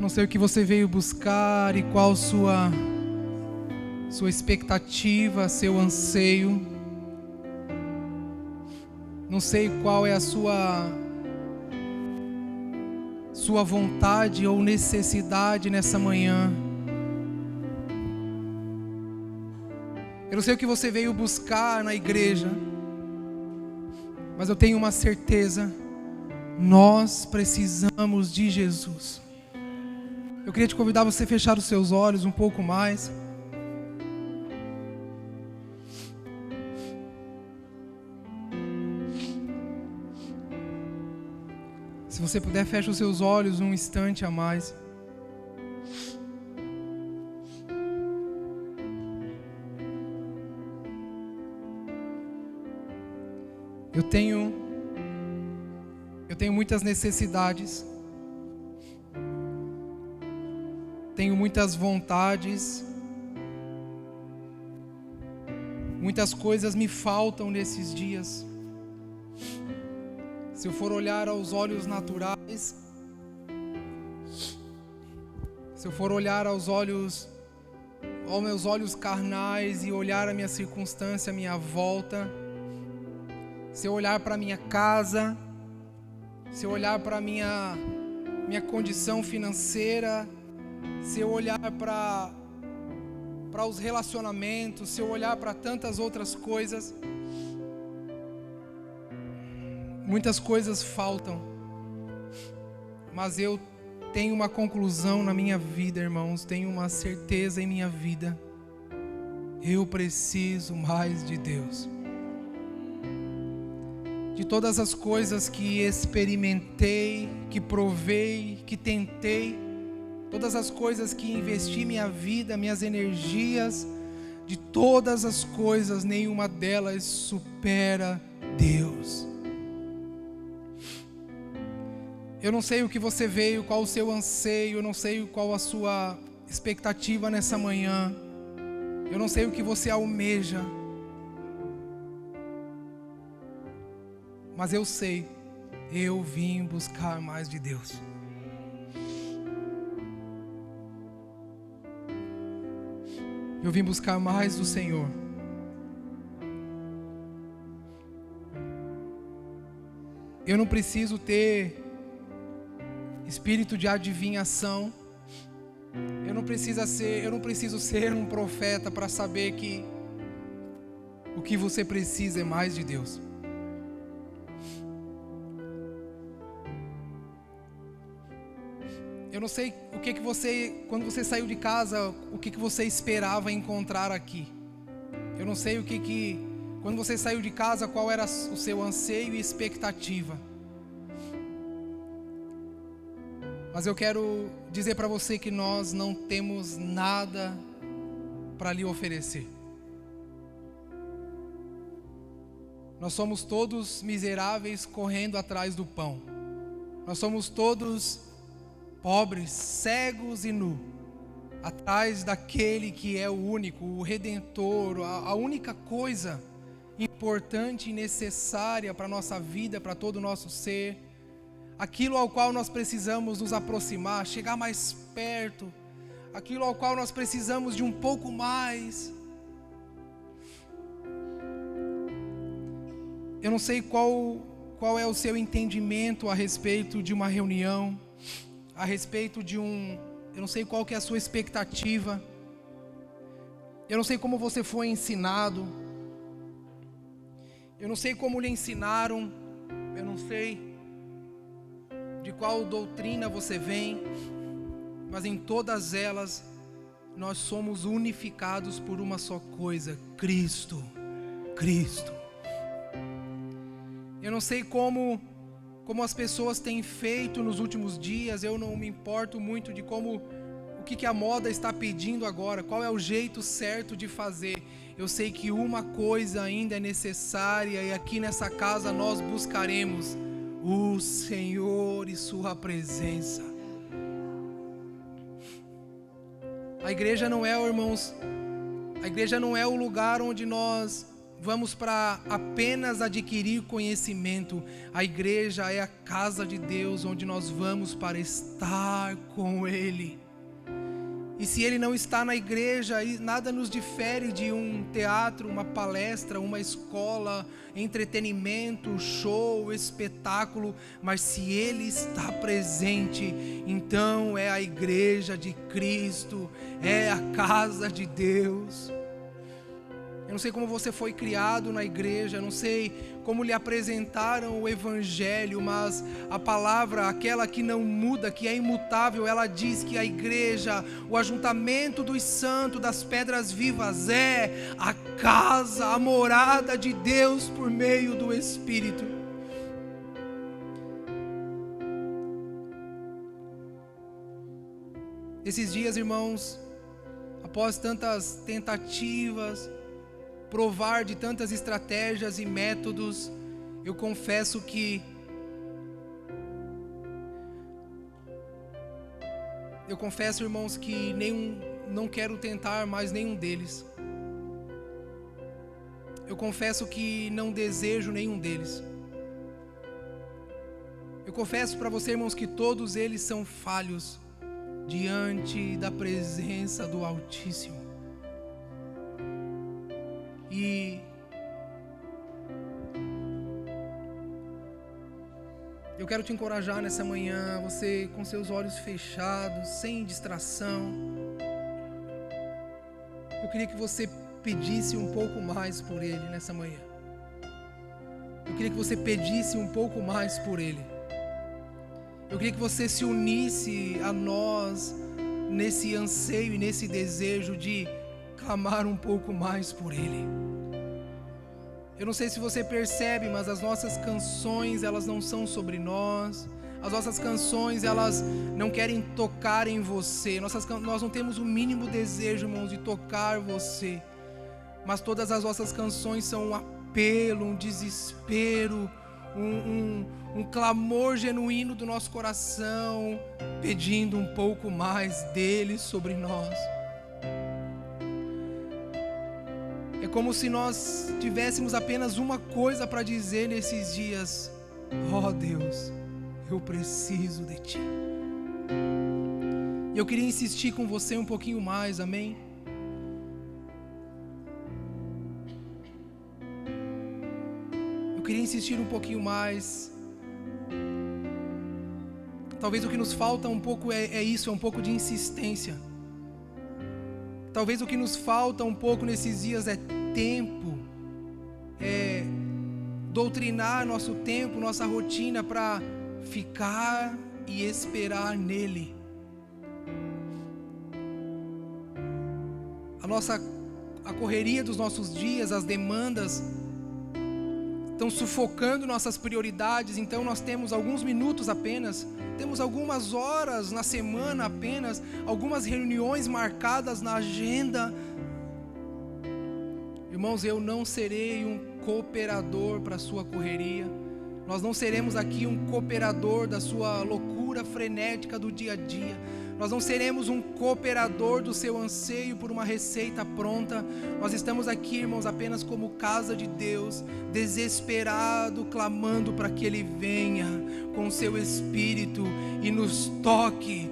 não sei o que você veio buscar e qual sua expectativa, seu anseio. Não sei qual é a sua vontade ou necessidade nessa manhã. Eu não sei o que você veio buscar na igreja, mas eu tenho uma certeza: nós precisamos de Jesus. Eu queria te convidar a você fechar os seus olhos um pouco mais. Se você puder, feche os seus olhos um instante a mais. Eu tenho muitas necessidades, tenho muitas vontades, muitas coisas me faltam nesses dias. Se eu for olhar aos olhos naturais, se eu for olhar aos meus olhos carnais e olhar a minha circunstância, a minha volta, se eu olhar para a minha casa, se eu olhar para a minha condição financeira, se eu olhar para os relacionamentos, se eu olhar para tantas outras coisas, muitas coisas faltam, mas eu tenho uma conclusão na minha vida, irmãos, tenho uma certeza em minha vida: eu preciso mais de Deus. De todas as coisas que experimentei, que provei, que tentei, todas as coisas que investi minha vida, minhas energias, de todas as coisas, nenhuma delas supera Deus. Eu não sei o que você veio, qual o seu anseio, eu não sei qual a sua expectativa nessa manhã, eu não sei o que você almeja, mas eu sei, eu vim buscar mais de Deus. Eu vim buscar mais do Senhor. Eu não preciso ter espírito de adivinhação. Eu não preciso ser um profeta para saber que o que você precisa é mais de Deus. Eu não sei o que você, quando você saiu de casa, o que você esperava encontrar aqui. Eu não sei quando você saiu de casa, qual era o seu anseio e expectativa. Mas eu quero dizer para você que nós não temos nada para lhe oferecer. Nós somos todos miseráveis correndo atrás do pão. Nós somos todos pobres, cegos e nus, atrás daquele que é o único, o Redentor, a única coisa importante e necessária para a nossa vida, para todo o nosso ser, aquilo ao qual nós precisamos nos aproximar, chegar mais perto, aquilo ao qual nós precisamos de um pouco mais. Eu não sei qual é o seu entendimento a respeito de uma reunião, a respeito de eu não sei qual que é a sua expectativa, eu não sei como você foi ensinado, eu não sei como lhe ensinaram, eu não sei de qual doutrina você vem, mas em todas elas nós somos unificados por uma só coisa: Cristo. Eu não sei como as pessoas têm feito nos últimos dias, eu não me importo muito de o que a moda está pedindo agora, qual é o jeito certo de fazer. Eu sei que uma coisa ainda é necessária, e aqui nessa casa nós buscaremos o Senhor e sua presença. A igreja não é, irmãos, a igreja não é o lugar onde nós vamos para apenas adquirir conhecimento. A igreja é a casa de Deus, onde nós vamos para estar com Ele. E se Ele não está na igreja, nada nos difere de um teatro, uma palestra, uma escola, entretenimento, show, espetáculo. Mas se Ele está presente, então é a igreja de Cristo, é a casa de Deus. Eu não sei como você foi criado na igreja, eu não sei como lhe apresentaram o evangelho, mas a palavra, aquela que não muda, que é imutável, ela diz que a igreja, o ajuntamento dos santos, das pedras vivas, é a casa, a morada de Deus por meio do Espírito. Esses dias, irmãos, após tantas tentativas, provar de tantas estratégias e métodos, eu confesso, irmãos, que não quero tentar mais nenhum deles. Eu confesso que não desejo nenhum deles. Eu confesso para você, irmãos, que todos eles são falhos diante da presença do Altíssimo. E eu quero te encorajar nessa manhã, você com seus olhos fechados, sem distração. Eu queria que você pedisse um pouco mais por Ele nessa manhã. Eu queria que você pedisse um pouco mais por Ele. Eu queria que você se unisse a nós nesse anseio e nesse desejo de clamar um pouco mais por Ele. Eu não sei se você percebe, mas as nossas canções, elas não são sobre nós. As nossas canções, elas não querem tocar em você. Nós não temos o mínimo desejo, irmãos, de tocar você. Mas todas as nossas canções são um apelo, um desespero, um clamor genuíno do nosso coração, pedindo um pouco mais dele sobre nós. É como se nós tivéssemos apenas uma coisa para dizer nesses dias: ó Deus, eu preciso de Ti. E eu queria insistir com você um pouquinho mais, amém? Eu queria insistir um pouquinho mais. Talvez o que nos falta um pouco é isso, é um pouco de insistência. Talvez o que nos falta um pouco nesses dias é tempo, é doutrinar nosso tempo, nossa rotina para ficar e esperar nele. A correria dos nossos dias, as demandas estão sufocando nossas prioridades, então nós temos alguns minutos apenas, temos algumas horas na semana apenas, algumas reuniões marcadas na agenda. Irmãos, eu não serei um cooperador para a sua correria, nós não seremos aqui um cooperador da sua loucura frenética do dia a dia. Nós não seremos um cooperador do seu anseio por uma receita pronta. Nós estamos aqui, irmãos, apenas como casa de Deus, desesperado, clamando para que Ele venha com o seu Espírito e nos toque,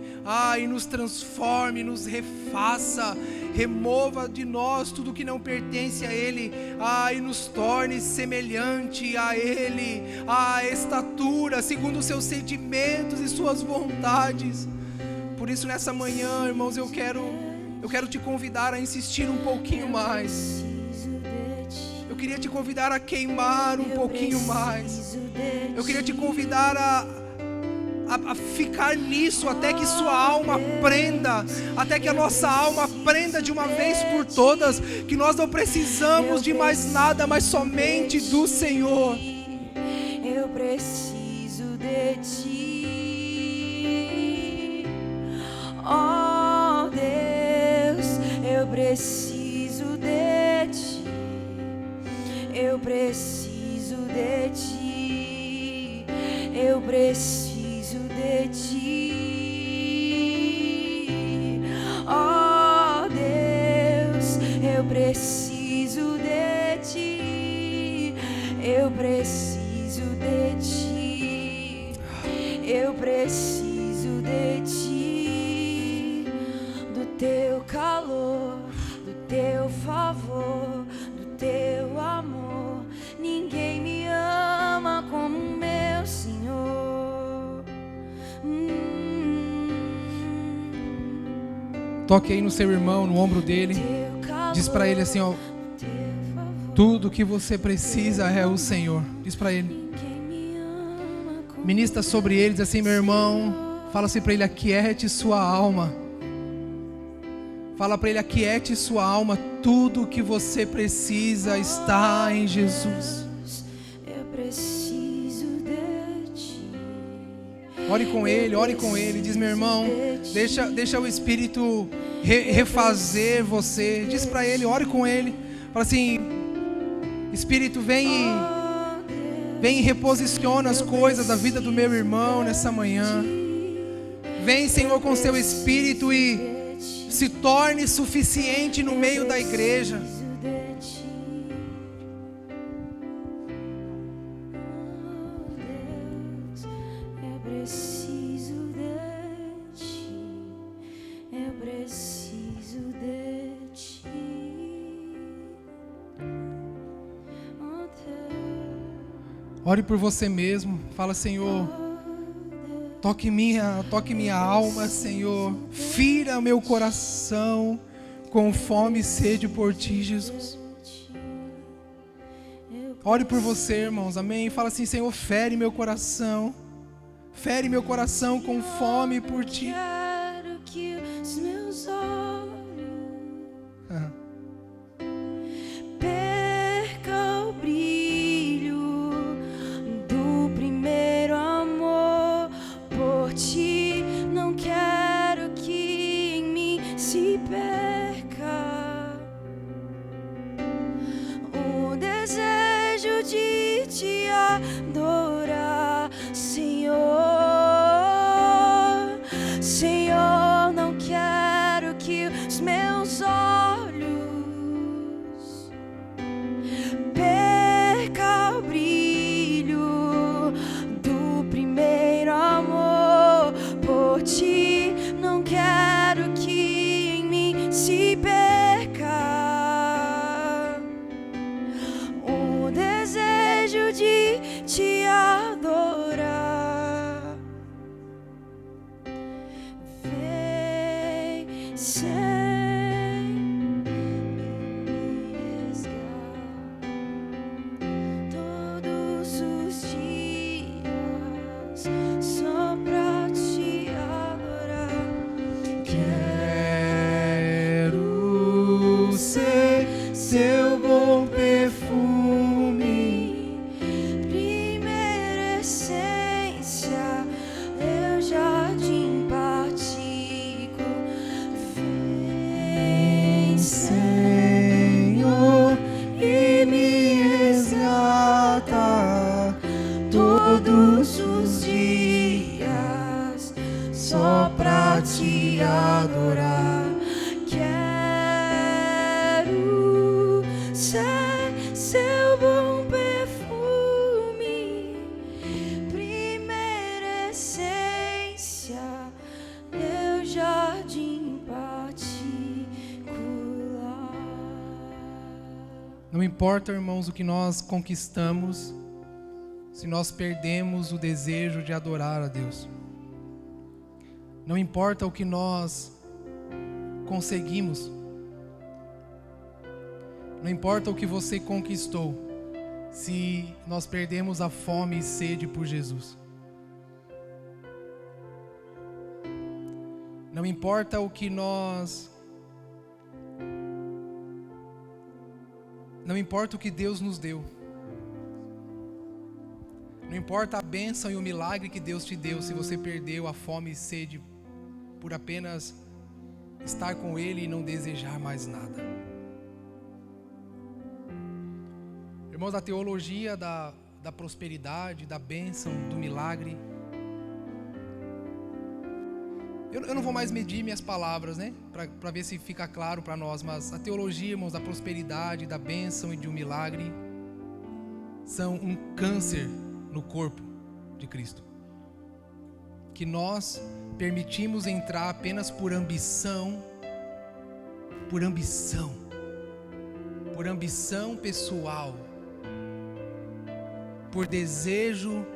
e nos transforme, nos refaça, remova de nós tudo que não pertence a Ele, e nos torne semelhante a Ele, a estatura, segundo os seus sentimentos e suas vontades. Por isso, nessa manhã, irmãos, eu quero te convidar a insistir um pouquinho mais. Eu queria te convidar a queimar um pouquinho mais. Eu queria te convidar a ficar nisso até que sua alma aprenda, até que a nossa alma aprenda de uma vez por todas que nós não precisamos de mais nada, mas somente do Senhor. Eu preciso de Ti. Oh Deus, eu preciso de Ti, eu preciso de Ti, eu preciso de Ti. Oh Deus, eu preciso de Ti. eu preciso de ti, eu preciso de ti, do teu calor, do teu favor, do teu amor. Ninguém me ama como meu Senhor. Toque aí no seu irmão, no ombro dele. Diz para ele assim, ó: tudo que você precisa é o Senhor. Diz para ele. Ministra sobre ele, diz assim: meu irmão, fala assim para ele: aquiete sua alma. Fala para ele: aquiete sua alma. Tudo que você precisa está em Jesus. Eu preciso de ti. Ore com ele. Diz: meu irmão, deixa o Espírito refazer você. Diz para ele, ore com ele. Fala assim: Espírito, vem e reposiciona as coisas da vida do meu irmão nessa manhã. Vem, Senhor, com seu Espírito e se torne suficiente no meio da igreja. Eu preciso de ti, eu preciso de ti. Oh Deus. Ore por você mesmo. Fala: Senhor, toque minha alma, Senhor. Fira meu coração com fome e sede por ti, Jesus. Ore por você, irmãos, amém? Fala assim: Senhor, fere meu coração. Fere meu coração com fome por ti. Quero que os meus olhos perca o brilho do primeiro amor por ti. Não quero que em mim se perca o desejo de te adorar, Senhor. Senhor, não quero que os meus olhos perca o brilho do primeiro amor por ti. Não quero que em mim se perca o desejo de te adorar. Vem sem me resgatar todos os dias só pra te adorar. Quero ser seu bom perfume, Primeira essência, eu jardim partico. Vem, Senhor, e me resgata todos os dias só pra te adorar. Quero ser seu bom perfume, primeira essência, meu jardim particular. Não importa, irmãos, o que nós conquistamos, se nós perdemos o desejo de adorar a Deus. Não importa o que nós conseguimos. Não importa o que você conquistou, se nós perdemos a fome e sede por Jesus. Não importa o que nós... Não importa o que Deus nos deu. Não importa a bênção e o milagre que Deus te deu, se você perdeu a fome e sede por apenas estar com Ele e não desejar mais nada. Irmãos, a teologia da prosperidade, da bênção, do milagre. Eu não vou mais medir minhas palavras, né? Para ver se fica claro para nós, mas a teologia, irmãos, da prosperidade, da bênção e de um milagre são um câncer no corpo de Cristo. Que nós permitimos entrar apenas por ambição pessoal, por desejo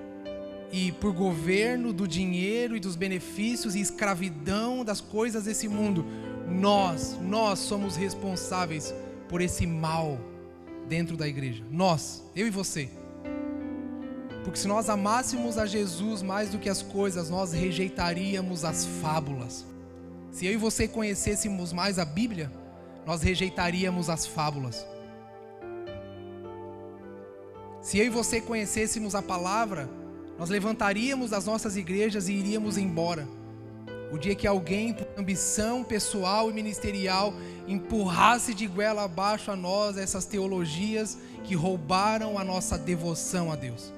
e por governo do dinheiro e dos benefícios e escravidão das coisas desse mundo. Nós somos responsáveis por esse mal dentro da igreja. Nós, eu e você. Porque se nós amássemos a Jesus mais do que as coisas, nós rejeitaríamos as fábulas. Se eu e você conhecêssemos mais a Bíblia, nós rejeitaríamos as fábulas. Se eu e você conhecêssemos a palavra, nós levantaríamos das nossas igrejas e iríamos embora. O dia que alguém, por ambição pessoal e ministerial, empurrasse de goela abaixo a nós essas teologias que roubaram a nossa devoção a Deus.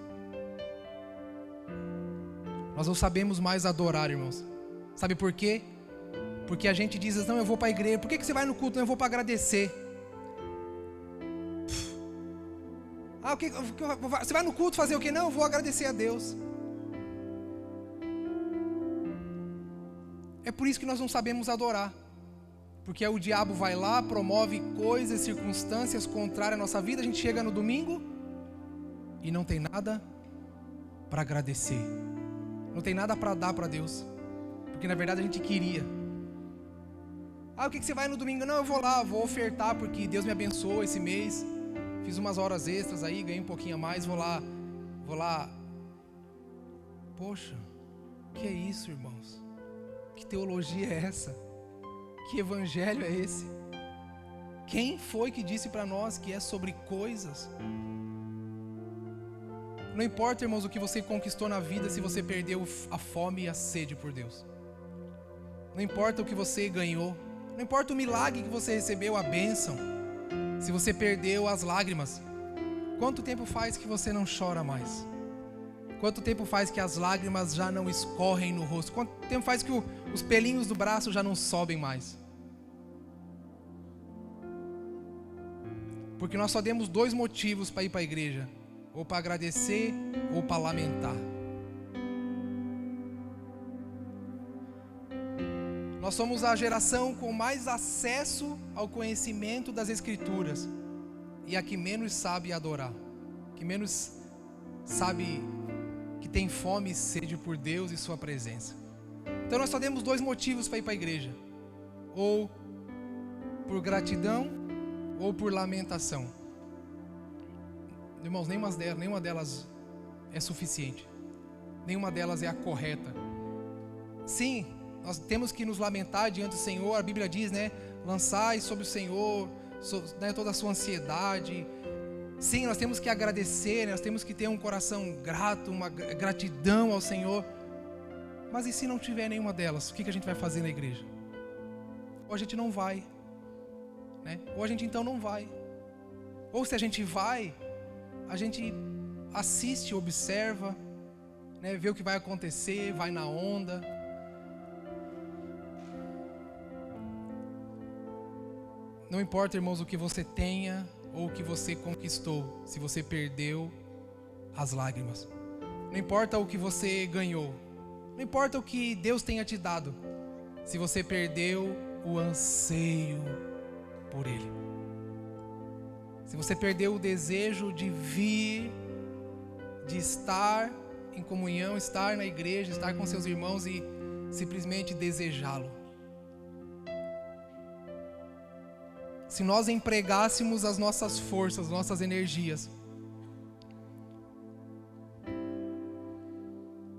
Nós não sabemos mais adorar, irmãos. Sabe por quê? Porque a gente diz, não, eu vou para a igreja. Por que você vai no culto? Não, eu vou para agradecer. Você vai no culto fazer o quê? Não, eu vou agradecer a Deus. É por isso que nós não sabemos adorar. Porque o diabo vai lá, promove coisas, circunstâncias contrárias à nossa vida. A gente chega no domingo e não tem nada para agradecer. Não tem nada para dar para Deus. Porque na verdade a gente queria. O que você vai no domingo? Não, eu vou lá, vou ofertar porque Deus me abençoou esse mês. Fiz umas horas extras aí, ganhei um pouquinho a mais, vou lá. Poxa, que é isso, irmãos? Que teologia é essa? Que evangelho é esse? Quem foi que disse para nós que é sobre coisas? Não importa, irmãos, o que você conquistou na vida, se você perdeu a fome e a sede por Deus. Não importa o que você ganhou. Não importa o milagre que você recebeu, a bênção. Se você perdeu as lágrimas. Quanto tempo faz que você não chora mais? Quanto tempo faz que as lágrimas já não escorrem no rosto? Quanto tempo faz que os pelinhos do braço já não sobem mais? Porque nós só demos 2 motivos para ir para a igreja. Ou para agradecer, ou para lamentar. Nós somos a geração com mais acesso ao conhecimento das Escrituras. E a que menos sabe adorar. Que menos sabe que tem fome e sede por Deus e sua presença. Então nós só demos 2 motivos para ir para a igreja. Ou por gratidão, ou por lamentação. Irmãos, nenhuma delas é suficiente. Nenhuma delas é a correta. Sim, nós temos que nos lamentar diante do Senhor. A Bíblia diz, lançai sobre o Senhor toda a sua ansiedade. Sim, nós temos que agradecer, nós temos que ter um coração grato, uma gratidão ao Senhor. Mas e se não tiver nenhuma delas, o que a gente vai fazer na igreja? Ou a gente não vai, ou a gente então não vai. Ou se a gente vai, a gente assiste, observa, vê o que vai acontecer, vai na onda. Não importa, irmãos, o que você tenha ou o que você conquistou, se você perdeu as lágrimas. Não importa o que você ganhou. Não importa o que Deus tenha te dado, se você perdeu o anseio por Ele. Se você perdeu o desejo de vir, de estar em comunhão, estar na igreja, estar com seus irmãos e simplesmente desejá-lo. Se nós empregássemos as nossas forças, nossas energias,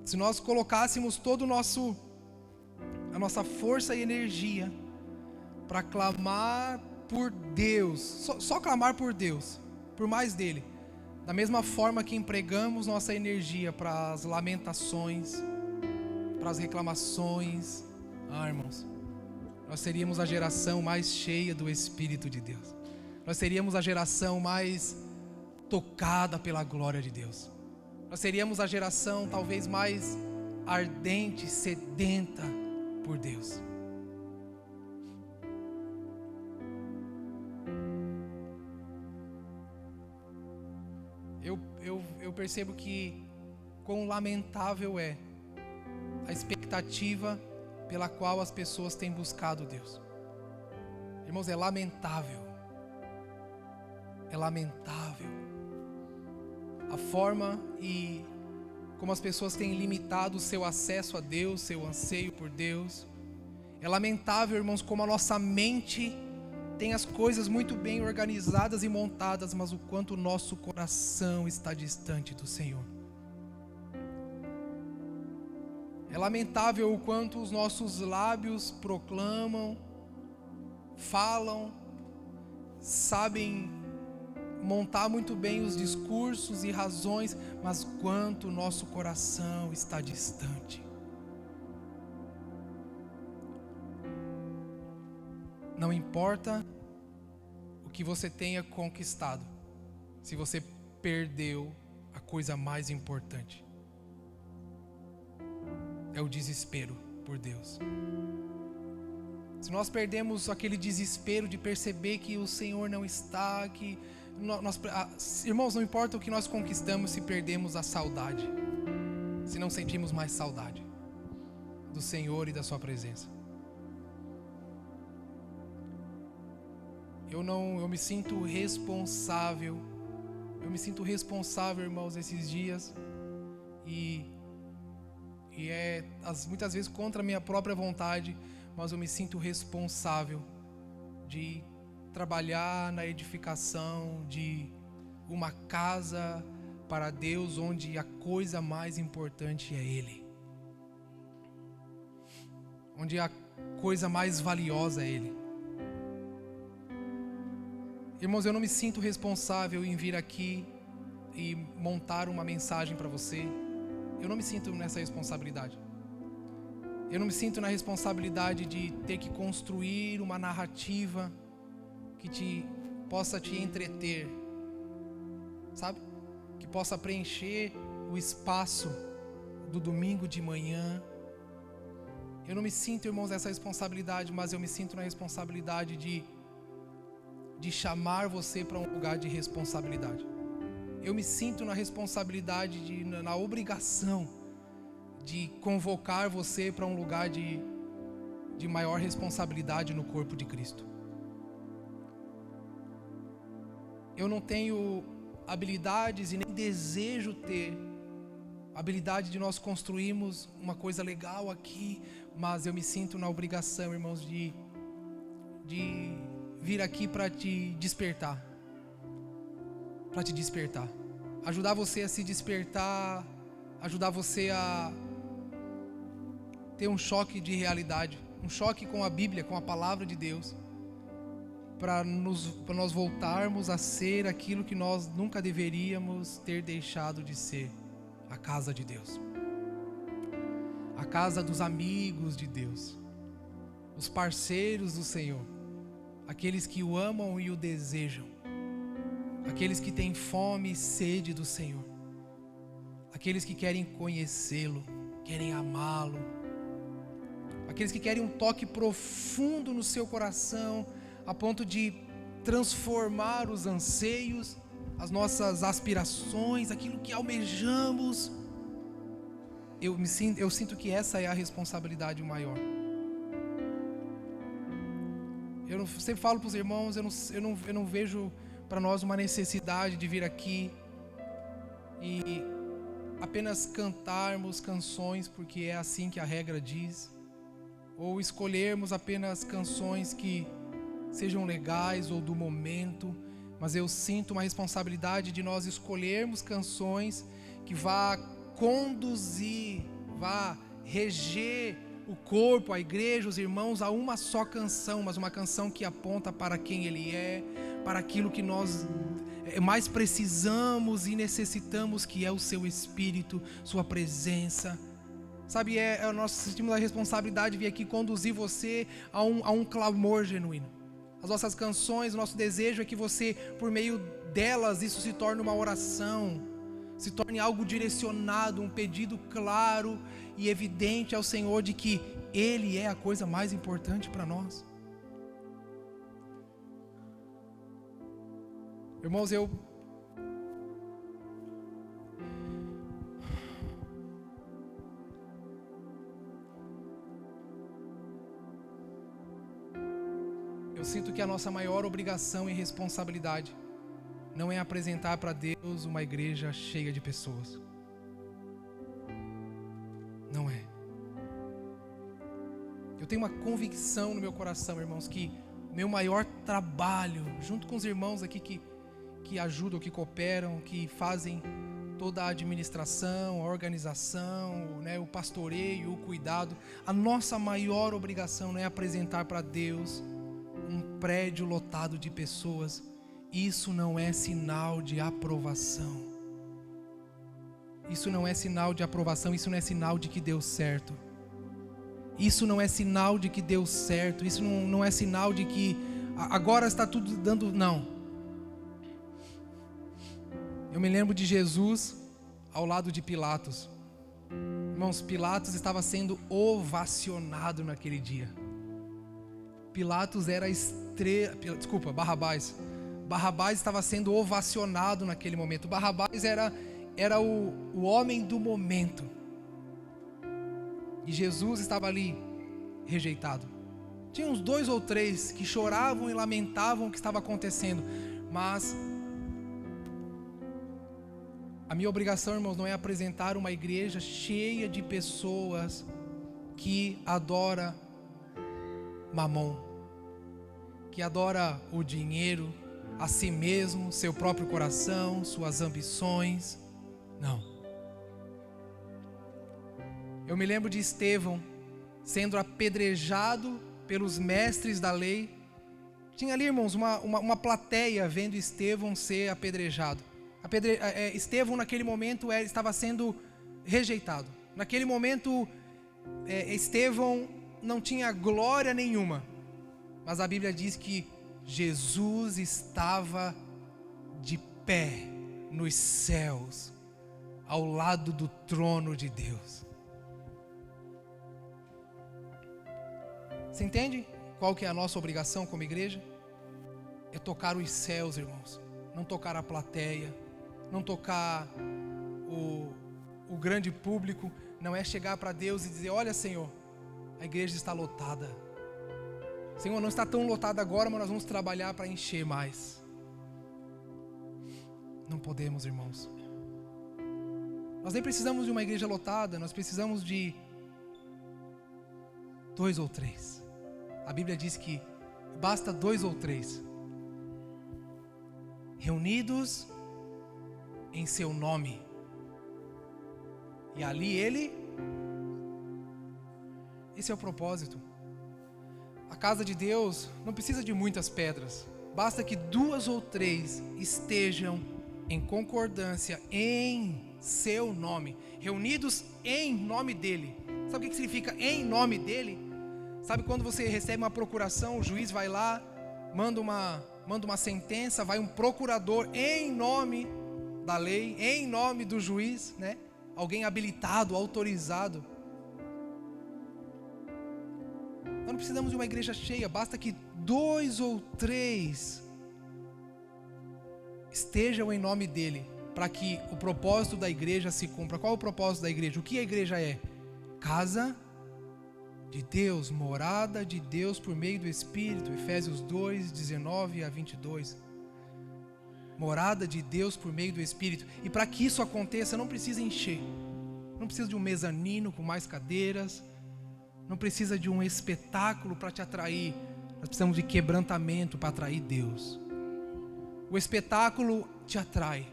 se nós colocássemos todo a nossa força e energia para clamar por Deus, só clamar por Deus, por mais dele, da mesma forma que empregamos nossa energia para as lamentações, para as reclamações, irmãos, nós seríamos a geração mais cheia do Espírito de Deus. Nós seríamos a geração mais tocada pela glória de Deus. Nós seríamos a geração talvez mais ardente, sedenta por Deus. eu percebo que quão lamentável é a expectativa pela qual as pessoas têm buscado Deus. Irmãos, é lamentável. É lamentável a forma e como as pessoas têm limitado o seu acesso a Deus, seu anseio por Deus. É lamentável, irmãos, como a nossa mente tem as coisas muito bem organizadas e montadas, mas o quanto o nosso coração está distante do Senhor. É lamentável o quanto os nossos lábios proclamam, falam, sabem montar muito bem os discursos e razões, mas quanto o nosso coração está distante. Não importa o que você tenha conquistado, se você perdeu a coisa mais importante, é o desespero por Deus. Se nós perdemos aquele desespero de perceber que o Senhor não está, que irmãos, não importa o que nós conquistamos, se perdemos a saudade, se não sentimos mais saudade do Senhor e da sua presença. Eu me sinto responsável, irmãos, esses dias, e é muitas vezes contra a minha própria vontade, mas eu me sinto responsável de trabalhar na edificação de uma casa para Deus, onde a coisa mais importante é Ele, onde a coisa mais valiosa é Ele. Irmãos, eu não me sinto responsável em vir aqui e montar uma mensagem para você. Eu não me sinto nessa responsabilidade. Eu não me sinto na responsabilidade de ter que construir uma narrativa que possa te entreter, sabe? Que possa preencher o espaço do domingo de manhã. Eu não me sinto, irmãos, nessa responsabilidade, mas eu me sinto na responsabilidade de chamar você para um lugar de responsabilidade. Eu me sinto na responsabilidade, na obrigação de convocar você para um lugar de maior responsabilidade no corpo de Cristo. Eu não tenho habilidades e nem desejo ter habilidade de nós construirmos uma coisa legal aqui, mas eu me sinto na obrigação, irmãos, de vir aqui para te despertar. Para te despertar. Ajudar você a se despertar, ajudar você a ter um choque de realidade, um choque com a Bíblia, com a palavra de Deus, para nós voltarmos a ser aquilo que nós nunca deveríamos ter deixado de ser, a casa de Deus, a casa dos amigos de Deus, os parceiros do Senhor, aqueles que o amam e o desejam, aqueles que têm fome e sede do Senhor, aqueles que querem conhecê-lo, querem amá-lo, aqueles que querem um toque profundo no seu coração, a ponto de transformar os anseios, as nossas aspirações, aquilo que almejamos. Eu sinto que essa é a responsabilidade maior. Eu sempre falo para os irmãos, eu não vejo para nós uma necessidade de vir aqui e apenas cantarmos canções porque é assim que a regra diz, ou escolhermos apenas canções que sejam legais ou do momento, mas eu sinto uma responsabilidade de nós escolhermos canções que vá conduzir, vá reger o corpo, a igreja, os irmãos a uma só canção, mas uma canção que aponta para quem Ele é, para aquilo que nós mais precisamos e necessitamos, que é o Seu Espírito, Sua presença. Sabe, nós sentimos a responsabilidade de vir aqui conduzir você a um clamor genuíno. As nossas canções, o nosso desejo é que você, por meio delas, isso se torne uma oração, se torne algo direcionado, um pedido claro e evidente ao Senhor de que Ele é a coisa mais importante para nós. Eu sinto que a nossa maior obrigação e responsabilidade não é apresentar para Deus uma igreja cheia de pessoas. Não é. Eu tenho uma convicção no meu coração, irmãos, que meu maior trabalho, junto com os irmãos aqui que ajudam, que cooperam, que fazem toda a administração, a organização, né, o pastoreio, o cuidado, a nossa maior obrigação não é apresentar para Deus um prédio lotado de pessoas. Isso não é sinal de aprovação. Isso não é sinal de aprovação, isso não é sinal de que deu certo. Isso não é sinal de que deu certo, isso não é sinal de que agora está tudo dando, não. Eu me lembro de Jesus ao lado de Pilatos. Irmãos, Pilatos estava sendo ovacionado naquele dia. Pilatos era a estrela, Barrabás. Barrabás estava sendo ovacionado naquele momento. Barrabás era o homem do momento. E Jesus estava ali, rejeitado. Tinha uns 2 ou 3 que choravam e lamentavam o que estava acontecendo. Mas a minha obrigação, irmãos, não é apresentar uma igreja cheia de pessoas que adora mamon, que adora o dinheiro, a si mesmo, seu próprio coração, suas ambições. Não. Eu me lembro de Estevão sendo apedrejado pelos mestres da lei. Tinha ali, irmãos, uma plateia vendo Estevão ser apedrejado. Estevão naquele momento estava sendo rejeitado. Naquele momento Estevão não tinha glória nenhuma. Mas a Bíblia diz que Jesus estava de pé nos céus, ao lado do trono de Deus. Você entende qual que é a nossa obrigação como igreja? É tocar os céus, irmãos. Não tocar a plateia, não tocar o grande público. Não é chegar para Deus e dizer: olha, Senhor, a igreja está lotada. Senhor, não está tão lotada agora, mas nós vamos trabalhar para encher mais. Não podemos, irmãos. Nós nem precisamos de uma igreja lotada, nós precisamos de 2 ou 3. A Bíblia diz que basta 2 ou 3 reunidos em seu nome, e ali esse é o propósito. A casa de Deus não precisa de muitas pedras, basta que 2 ou 3 estejam em concordância em seu nome, reunidos em nome dele. Sabe o que significa em nome dele? Sabe quando você recebe uma procuração, o juiz vai lá, manda uma sentença, vai um procurador em nome da lei, em nome do juiz, né? Alguém habilitado, autorizado. Nós não precisamos de uma igreja cheia, basta que 2 ou 3 estejam em nome dele, para que o propósito da igreja se cumpra. Qual é o propósito da igreja? O que a igreja é? Casa de Deus, morada de Deus por meio do Espírito. Efésios 2, 19 a 22. Morada de Deus por meio do Espírito. E para que isso aconteça, não precisa encher. Não precisa de um mezanino com mais cadeiras. Não precisa de um espetáculo para te atrair. Nós precisamos de quebrantamento para atrair Deus. O espetáculo te atrai,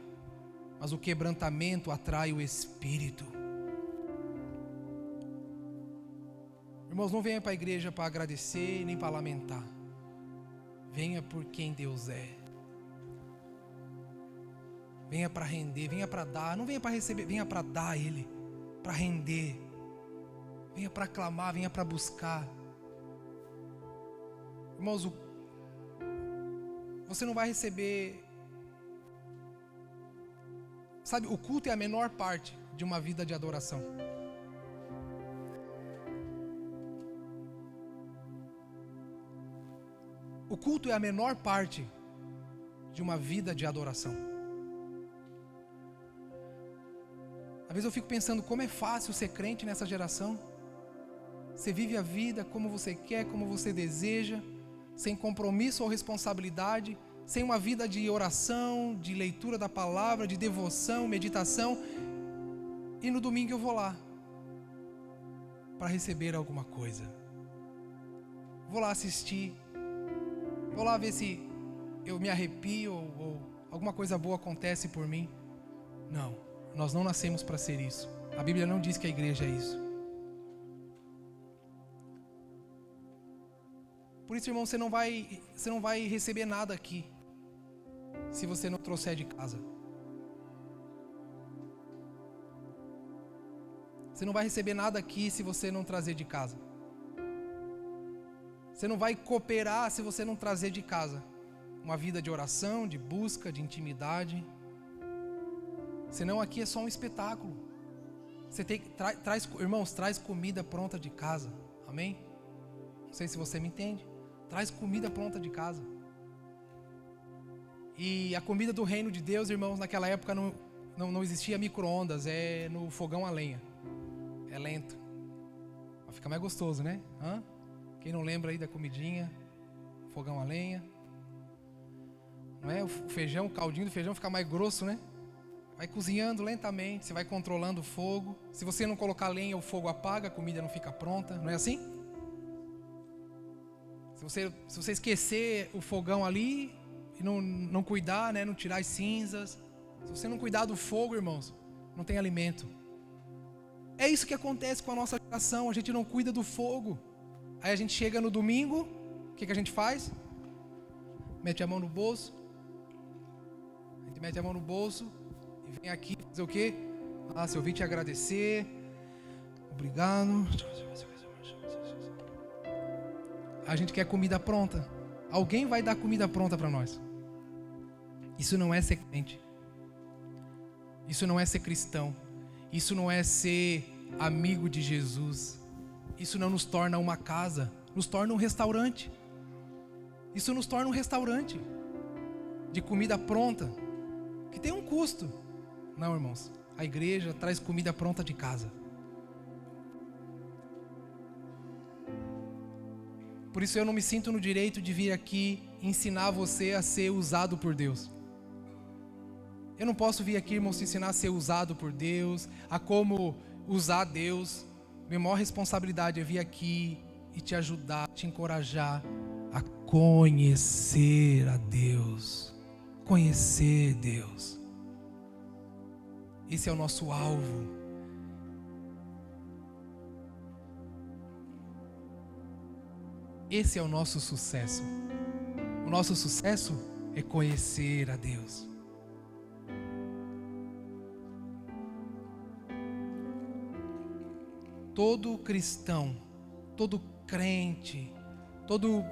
mas o quebrantamento atrai o Espírito. Irmãos, não venha para a igreja para agradecer nem para lamentar. Venha por quem Deus é. Venha para render, venha para dar. Não venha para receber, venha para dar a Ele, para render. Venha para clamar, venha para buscar. Irmãos, você não vai receber. Sabe, o culto é a menor parte de uma vida de adoração. O culto é a menor parte de uma vida de adoração. Às vezes eu fico pensando como é fácil ser crente nessa geração. Você vive a vida como você quer, como você deseja. sem compromisso ou responsabilidade, sem uma vida de oração, de leitura da palavra, de devoção, meditação, e no domingo eu vou lá para receber alguma coisa. Vou lá assistir, vou lá ver se eu me arrepio ou alguma coisa boa acontece por mim. Não, nós não nascemos para ser isso. A Bíblia não diz que a igreja é isso. Por isso, irmão, você não vai receber nada aqui se você não trouxer de casa. Você não vai receber nada aqui se você não trazer de casa. Você não vai cooperar se você não trazer de casa uma vida de oração, de busca, de intimidade. Senão aqui é só um espetáculo. Você tem que irmãos, traz comida pronta de casa. Amém? Não sei se você me entende. Traz comida pronta de casa. E a comida do reino de Deus, irmãos, naquela época não existia micro-ondas, é no fogão a lenha. É lento. Mas fica mais gostoso, né? Quem não lembra aí da comidinha, fogão a lenha. Não é? O feijão, o caldinho do feijão fica mais grosso, né? Vai cozinhando lentamente, você vai controlando o fogo. Se você não colocar lenha, o fogo apaga, a comida não fica pronta. Não é assim? Se você esquecer o fogão ali e não cuidar, né, não tirar as cinzas, se você não cuidar do fogo, irmãos, não tem alimento. É isso que acontece com a nossa geração, a gente não cuida do fogo. Aí a gente chega no domingo, o que a gente faz? Mete a mão no bolso. A gente mete a mão no bolso e vem aqui fazer o quê? Se eu vim te agradecer, obrigado. A gente quer comida pronta. Alguém vai dar comida pronta para nós. Isso não é ser crente. Isso não é ser cristão. Isso não é ser amigo de Jesus. Isso não nos torna uma casa, nos torna um restaurante. Isso nos torna um restaurante de comida pronta, que tem um custo. Não, irmãos, a igreja traz comida pronta de casa. Por isso eu não me sinto no direito de vir aqui ensinar você a ser usado por Deus. Eu não posso vir aqui, irmãos, te ensinar a ser usado por Deus, a como usar Deus. Minha maior responsabilidade é vir aqui e te ajudar, te encorajar a conhecer a Deus. Conhecer Deus. Esse é o nosso alvo. Esse é o nosso sucesso. O nosso sucesso é conhecer a Deus. Todo cristão, todo crente, todo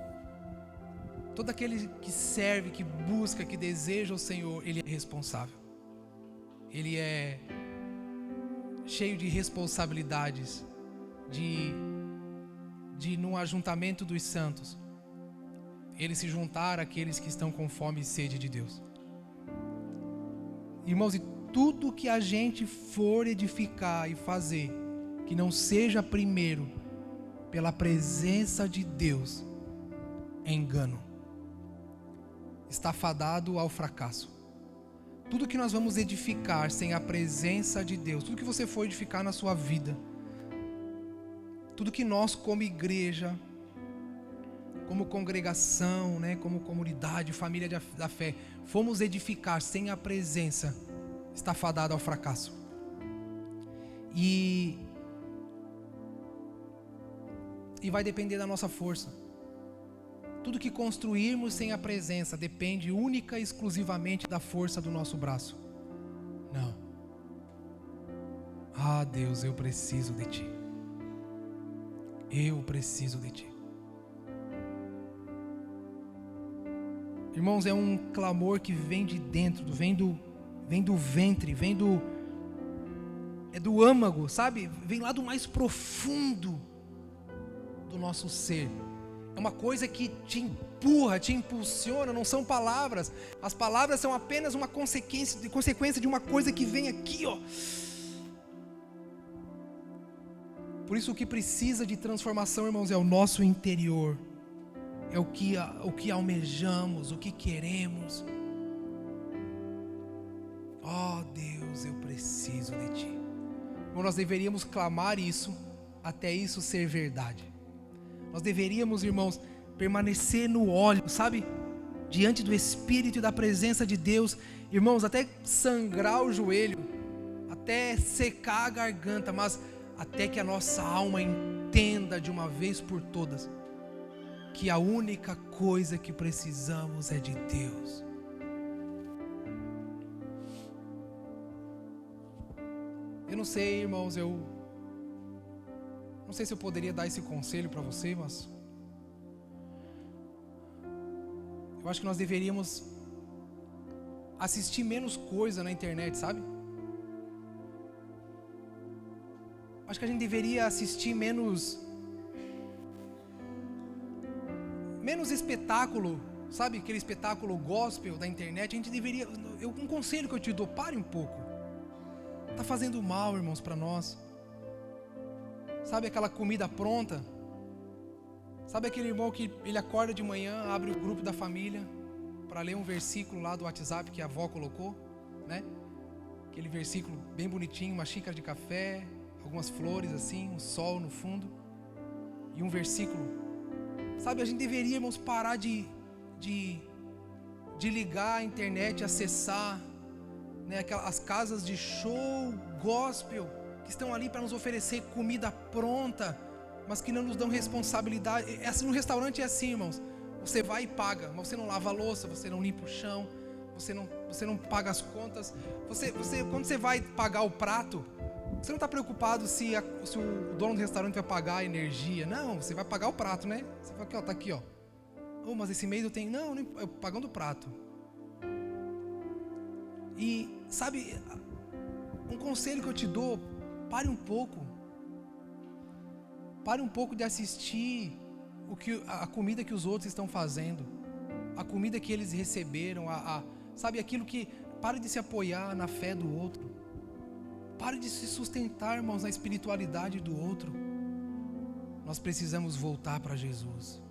aquele que serve, que busca, que deseja o Senhor, ele é responsável. Ele é cheio de responsabilidades, de num ajuntamento dos santos, ele se juntar àqueles que estão com fome e sede de Deus. Irmãos, e tudo que a gente for edificar e fazer, que não seja primeiro pela presença de Deus, é engano. Está fadado ao fracasso. Tudo que nós vamos edificar sem a presença de Deus, tudo que você for edificar na sua vida, tudo que nós como igreja, como congregação, né, como comunidade, família da fé, fomos edificar sem a presença, está fadado ao fracasso. E vai depender da nossa força. Tudo que construirmos sem a presença depende única e exclusivamente da força do nosso braço. Não. Deus, eu preciso de Ti. Eu preciso de Ti. Irmãos, é um clamor que vem de dentro, vem do ventre, é do âmago, sabe? Vem lá do mais profundo do nosso ser. É uma coisa que te empurra, te impulsiona, não são palavras. As palavras são apenas uma consequência de uma coisa que vem aqui, ó. Por isso o que precisa de transformação, irmãos, é o nosso interior. é o que almejamos, o que queremos. Oh Deus, eu preciso de Ti. Bom, nós deveríamos clamar isso até isso ser verdade. Nós deveríamos, irmãos, permanecer no óleo, sabe? Diante do Espírito e da presença de Deus, irmãos, até sangrar o joelho, até secar a garganta, mas até que a nossa alma entenda de uma vez por todas que a única coisa que precisamos é de Deus. Eu não sei, irmãos, eu não sei se eu poderia dar esse conselho para você, mas eu acho que nós deveríamos assistir menos coisa na internet, sabe? Acho que a gente deveria assistir menos espetáculo, sabe? Aquele espetáculo gospel da internet. A gente deveria, um conselho que eu te dou, pare um pouco. Tá fazendo mal, irmãos, para nós. Sabe aquela comida pronta? Sabe aquele irmão que ele acorda de manhã, abre o grupo da família para ler um versículo lá do WhatsApp que a avó colocou, né? Aquele versículo bem bonitinho, uma xícara de café, algumas flores assim, um sol no fundo e um versículo. Sabe, a gente deveria, irmãos, parar de ligar a internet, acessar, né, as casas de show, gospel, que estão ali para nos oferecer comida pronta, mas que não nos dão responsabilidade. No restaurante é assim, irmãos, você vai e paga, mas você não lava a louça, você não limpa o chão, você não paga as contas. Quando você vai pagar o prato, você não está preocupado se o dono do restaurante vai pagar a energia. Não, você vai pagar o prato, né? Você fala aqui, ó, tá aqui, ó. Oh, mas esse mês eu tenho... Não, eu pagando o prato. E, sabe, um conselho que eu te dou, pare um pouco. Pare um pouco de assistir a comida que os outros estão fazendo. A comida que eles receberam, sabe, aquilo que... Pare de se apoiar na fé do outro. Pare de se sustentar, irmãos, na espiritualidade do outro. Nós precisamos voltar para Jesus.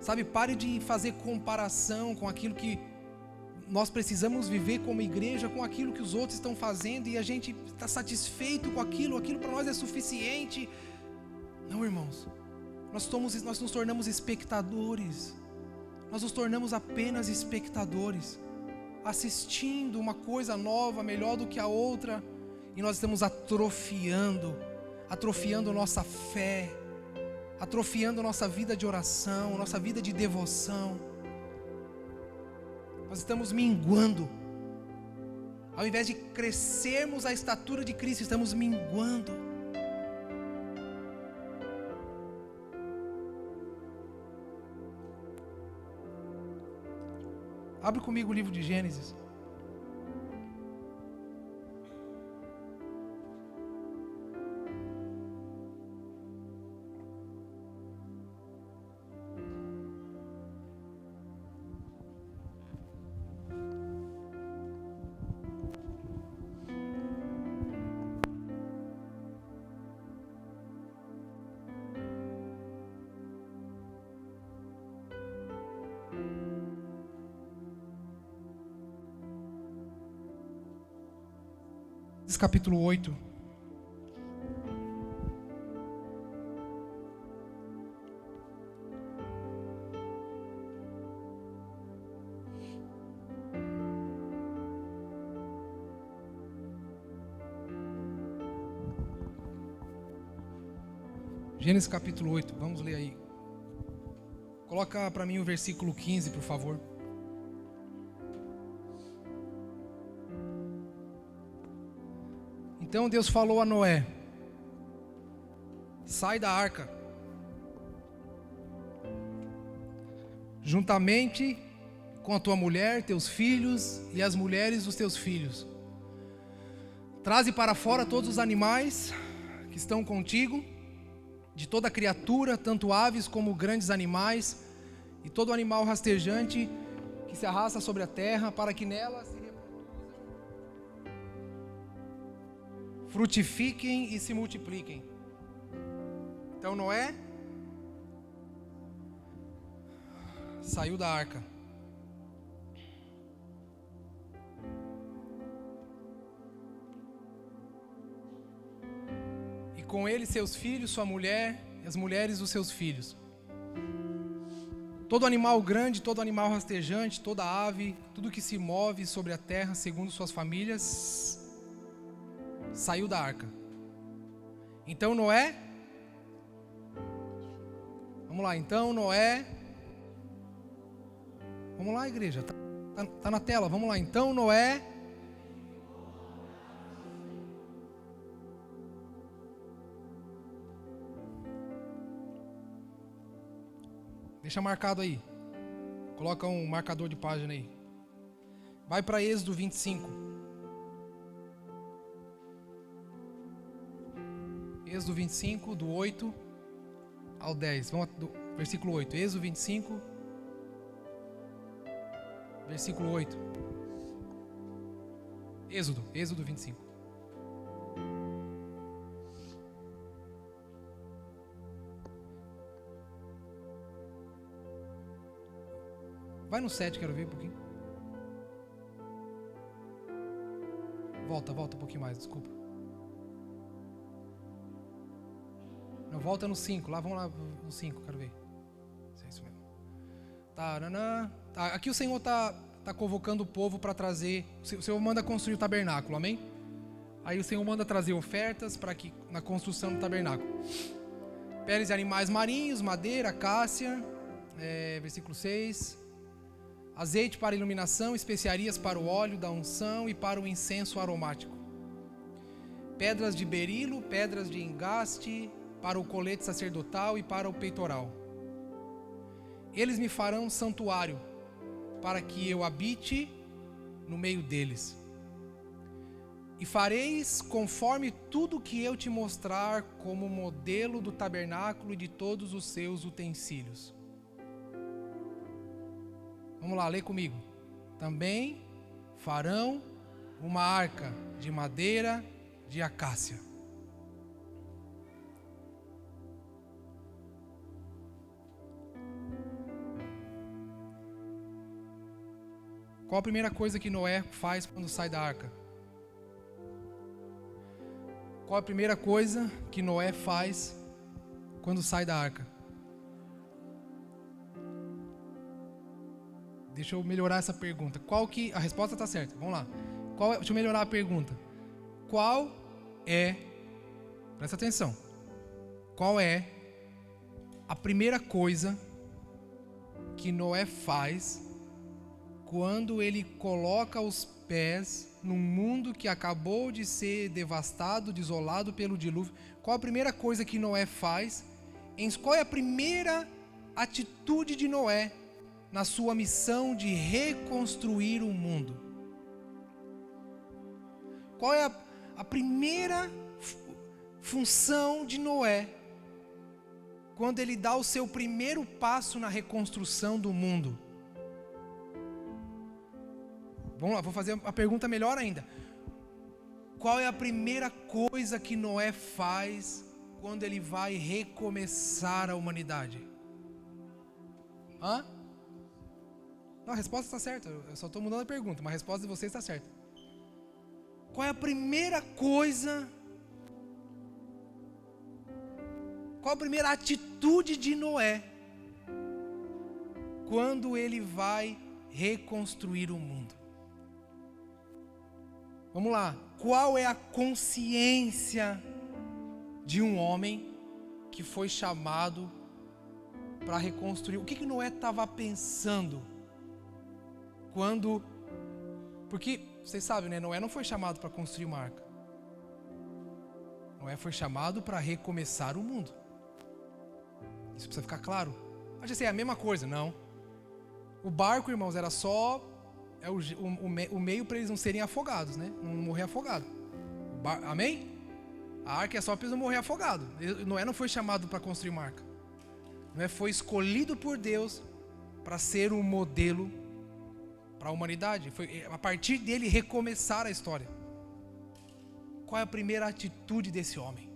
Sabe, pare de fazer comparação com aquilo que nós precisamos viver como igreja, com aquilo que os outros estão fazendo, e a gente está satisfeito com aquilo para nós é suficiente. Não, irmãos, nós nos tornamos espectadores. Nós nos tornamos apenas espectadores, assistindo uma coisa nova, melhor do que a outra, e nós estamos atrofiando nossa fé, atrofiando nossa vida de oração, nossa vida de devoção. Nós estamos minguando. Ao invés de crescermos a estatura de Cristo, estamos minguando. Abre comigo o livro de Gênesis. Capítulo 8. Gênesis capítulo 8, vamos ler aí. Coloca para mim o versículo 15, por favor. Então Deus falou a Noé: sai da arca, juntamente com a tua mulher, teus filhos e as mulheres dos teus filhos. Traze para fora todos os animais que estão contigo, de toda criatura, tanto aves como grandes animais, e todo animal rastejante que se arrasta sobre a terra, para que nela se frutifiquem e se multipliquem. Então Noé saiu da arca. E com ele seus filhos, sua mulher e as mulheres dos seus filhos. Todo animal grande, todo animal rastejante, toda ave, tudo que se move sobre a terra segundo suas famílias, saiu da arca. Então Noé, vamos lá, então Noé, vamos lá, igreja, tá na tela, vamos lá, então Noé deixa marcado aí. Coloca um marcador de página aí. Vai para Êxodo 25. Êxodo 25, do 8 ao 10. Vamos do versículo 8. Êxodo 25, versículo 8. Êxodo 25. Vai no 7, quero ver um pouquinho. Volta um pouquinho mais, desculpa. Não, volta no 5, lá, vamos lá no 5, quero ver. É isso mesmo. Tá, aqui o Senhor tá convocando o povo para trazer. O Senhor manda construir o tabernáculo, amém? Aí o Senhor manda trazer ofertas para que na construção do tabernáculo. Peles de animais marinhos, madeira, acácia, versículo 6. Azeite para iluminação, especiarias para o óleo da unção e para o incenso aromático. Pedras de berilo, pedras de engaste, para o colete sacerdotal e para o peitoral. Eles me farão um santuário, para que eu habite no meio deles. E fareis conforme tudo que eu te mostrar como modelo do tabernáculo e de todos os seus utensílios. Vamos lá, lê comigo. Também farão uma arca de madeira de acácia. Qual a primeira coisa que Noé faz quando sai da arca? Qual a primeira coisa que Noé faz quando sai da arca? Deixa eu melhorar essa pergunta. A resposta está certa, vamos lá. Deixa eu melhorar a pergunta. Presta atenção. Qual é a primeira coisa que Noé faz quando ele coloca os pés num mundo que acabou de ser devastado, desolado pelo dilúvio? Qual a primeira coisa que Noé faz? Qual é a primeira atitude de Noé na sua missão de reconstruir o mundo? Qual é a primeira função de Noé quando ele dá o seu primeiro passo na reconstrução do mundo? Vamos lá, vou fazer a pergunta melhor ainda. Qual é a primeira coisa que Noé faz quando ele vai recomeçar a humanidade? Não, a resposta está certa, eu só estou mudando a pergunta, mas a resposta de vocês está certa. Qual é a primeira coisa, qual a primeira atitude de Noé quando ele vai reconstruir o mundo? Vamos lá, qual é a consciência de um homem que foi chamado para reconstruir? O que Noé estava pensando porque vocês sabem, né? Noé não foi chamado para construir uma arca. Noé foi chamado para recomeçar o mundo. Isso precisa ficar claro. Acho que é a mesma coisa, não. O barco, irmãos, era só o meio para eles não serem afogados, né? Não morrer afogado. Amém? A arca é só para eles não morrer afogado. Noé não foi chamado para construir uma arca. Noé foi escolhido por Deus para ser um modelo para a humanidade. Foi a partir dele recomeçar a história. Qual é a primeira atitude desse homem?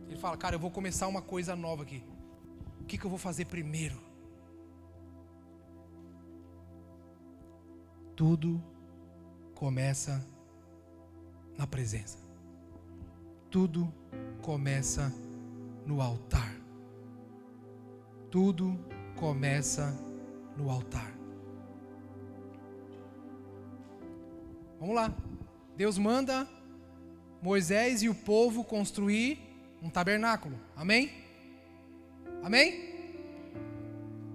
Ele fala, cara, eu vou começar uma coisa nova aqui. O que eu vou fazer primeiro? Tudo começa na presença. Tudo começa no altar. Tudo começa no altar. Vamos lá. Deus manda Moisés e o povo construir um tabernáculo. Amém? Amém?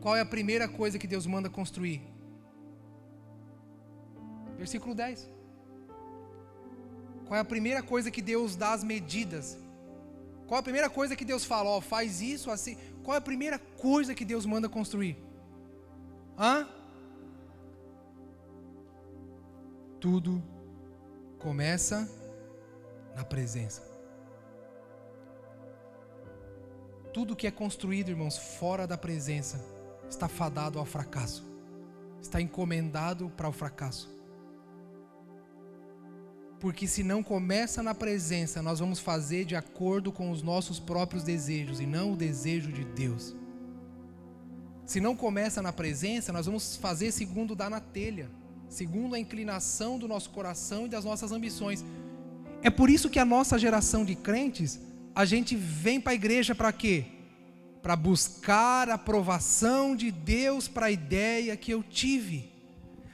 Qual é a primeira coisa que Deus manda construir? Versículo 10. Qual é a primeira coisa que Deus dá as medidas? Qual é a primeira coisa que Deus fala? Ó, faz isso assim. Qual é a primeira coisa que Deus manda construir? Tudo começa na presença. Tudo que é construído, irmãos, fora da presença, está fadado ao fracasso. Está encomendado para o fracasso. Porque se não começa na presença, nós vamos fazer de acordo com os nossos próprios desejos e não o desejo de Deus. Se não começa na presença, nós vamos fazer segundo dá na telha, segundo a inclinação do nosso coração e das nossas ambições. É por isso que a nossa geração de crentes, a gente vem para a igreja para quê? Para buscar a aprovação de Deus para a ideia que eu tive.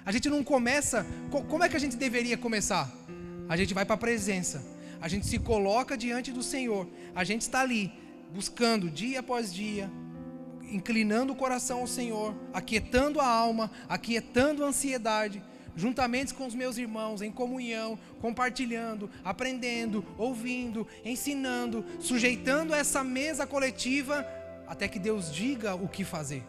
A gente não começa, como é que a gente deveria começar? A gente vai para a presença, a gente se coloca diante do Senhor, a gente está ali, buscando dia após dia, inclinando o coração ao Senhor, aquietando a alma, aquietando a ansiedade, juntamente com os meus irmãos, em comunhão, compartilhando, aprendendo, ouvindo, ensinando, sujeitando essa mesa coletiva, até que Deus diga o que fazer.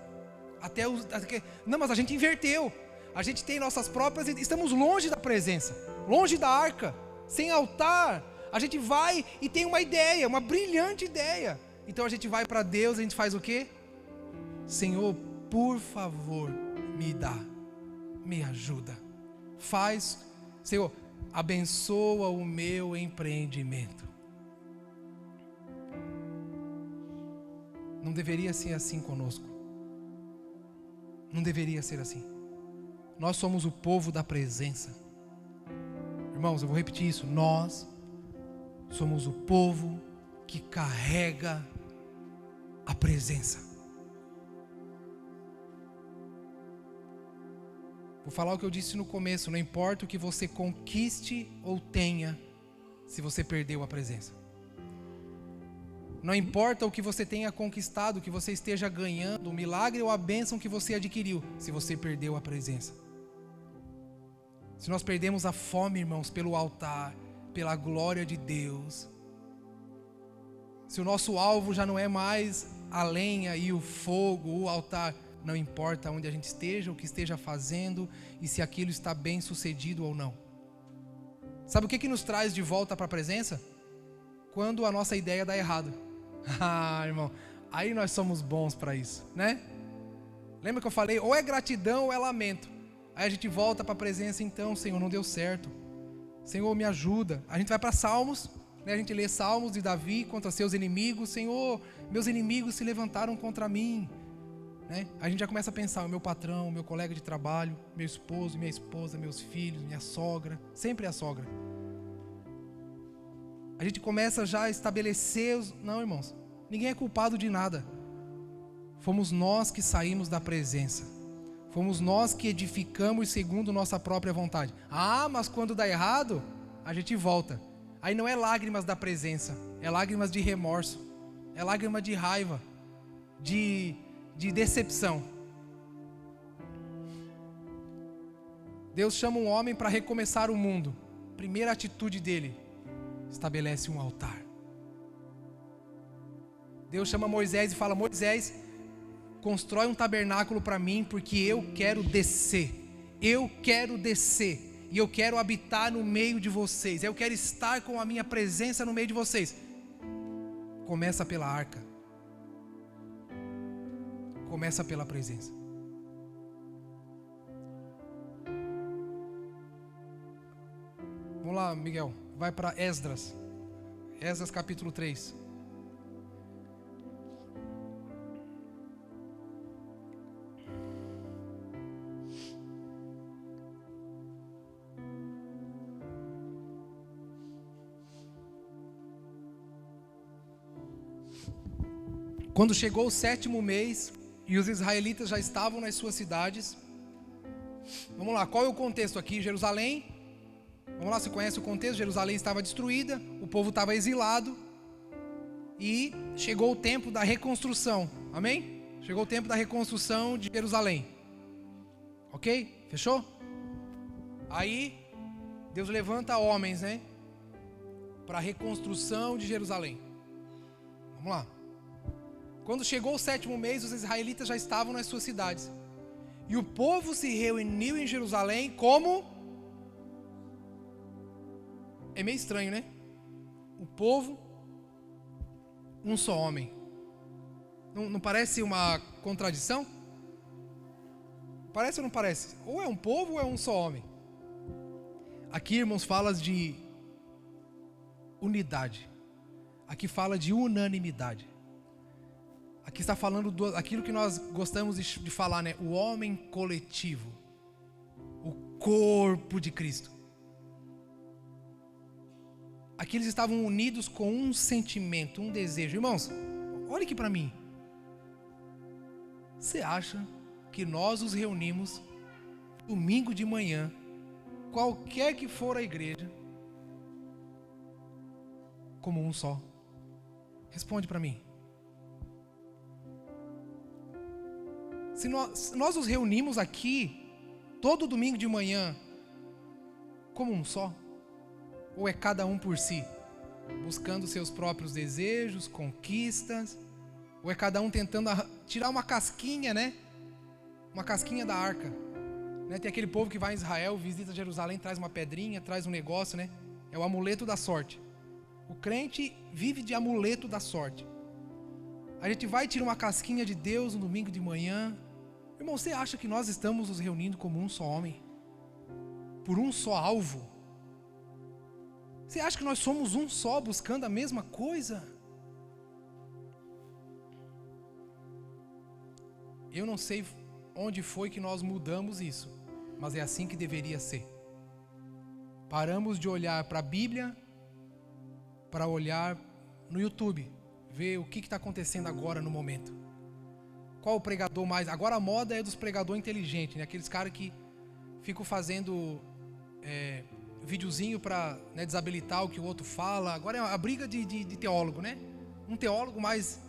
Não, mas a gente inverteu. A gente tem nossas próprias, estamos longe da presença, longe da arca, sem altar. A gente vai e tem uma ideia, uma brilhante ideia. Então a gente vai para Deus, a gente faz o quê? Senhor, por favor, me dá, me ajuda. Faz, Senhor, abençoa o meu empreendimento. Não deveria ser assim conosco. Não deveria ser assim. Nós somos o povo da presença. Irmãos, eu vou repetir isso. Nós somos o povo que carrega a presença. Vou falar o que eu disse no começo. Não importa o que você conquiste ou tenha, se você perdeu a presença. Não importa o que você tenha conquistado, o que você esteja ganhando, o milagre ou a bênção que você adquiriu, se você perdeu a presença. Se nós perdemos a fome, irmãos, pelo altar, pela glória de Deus, se o nosso alvo já não é mais a lenha e o fogo, o altar, não importa onde a gente esteja, o que esteja fazendo e se aquilo está bem sucedido ou não. Sabe o que nos traz de volta para a presença? Quando a nossa ideia dá errado. Irmão, aí nós somos bons para isso, né? Lembra que eu falei, ou é gratidão ou é lamento. Aí a gente volta para a presença, então, Senhor, não deu certo. Senhor, me ajuda. A gente vai para Salmos, né? A gente lê Salmos de Davi contra seus inimigos. Senhor, meus inimigos se levantaram contra mim, né? A gente já começa a pensar, o meu patrão, o meu colega de trabalho, meu esposo, minha esposa, meus filhos, minha sogra, sempre a sogra. A gente começa já a estabelecer Não, irmãos, ninguém é culpado de nada. Fomos nós que saímos da presença. Fomos nós que edificamos segundo nossa própria vontade. Mas quando dá errado, a gente volta. Aí não é lágrimas da presença, é lágrimas de remorso, é lágrima de raiva, de decepção. Deus chama um homem para recomeçar o mundo. Primeira atitude dele, estabelece um altar. Deus chama Moisés e fala: Moisés, constrói um tabernáculo para mim, porque eu quero descer. Eu quero descer e eu quero habitar no meio de vocês. Eu quero estar com a minha presença no meio de vocês. Começa pela arca. Começa pela presença. Vamos lá, Miguel. Vai para Esdras. Esdras capítulo 3. Quando chegou o 7º mês e os israelitas já estavam nas suas cidades. Vamos lá, qual é o contexto aqui? Jerusalém, vamos lá, você conhece o contexto? Jerusalém estava destruída, o povo estava exilado e chegou o tempo da reconstrução, amém? Chegou o tempo da reconstrução de Jerusalém, ok? Fechou? Aí Deus levanta homens, né, para a reconstrução de Jerusalém. Vamos lá. Quando chegou o 7º mês, os israelitas já estavam nas suas cidades. E o povo se reuniu em Jerusalém como... É meio estranho, né? O povo, um só homem. Não parece uma contradição? Parece ou não parece? Ou é um povo ou é um só homem? Aqui, irmãos, fala de unidade. Aqui fala de unanimidade. Aqui está falando daquilo que nós gostamos de falar, né? O homem coletivo. O corpo de Cristo. Aqui eles estavam unidos com um sentimento, um desejo. Irmãos, olha aqui para mim. Você acha que nós nos reunimos domingo de manhã, qualquer que for a igreja, como um só? Responde para mim. Se nós nos reunimos aqui todo domingo de manhã como um só, ou é cada um por si, buscando seus próprios desejos, conquistas, ou é cada um tentando tirar uma casquinha, né? Uma casquinha da arca, né? Tem aquele povo que vai em Israel, visita Jerusalém, traz uma pedrinha, traz um negócio, né? É o amuleto da sorte. O crente vive de amuleto da sorte. A gente vai tirar uma casquinha de Deus no domingo de manhã. Irmão, você acha que nós estamos nos reunindo como um só homem? Por um só alvo? Você acha que nós somos um só, buscando a mesma coisa? Eu não sei onde foi que nós mudamos isso, mas é assim que deveria ser. Paramos de olhar para a Bíblia, para olhar no YouTube, ver o que está acontecendo agora no momento. Qual o pregador mais... Agora a moda é dos pregadores inteligentes, né? Aqueles caras que ficam fazendo videozinho para, né, desabilitar o que o outro fala. Agora é a briga de teólogo, né? Um teólogo mais...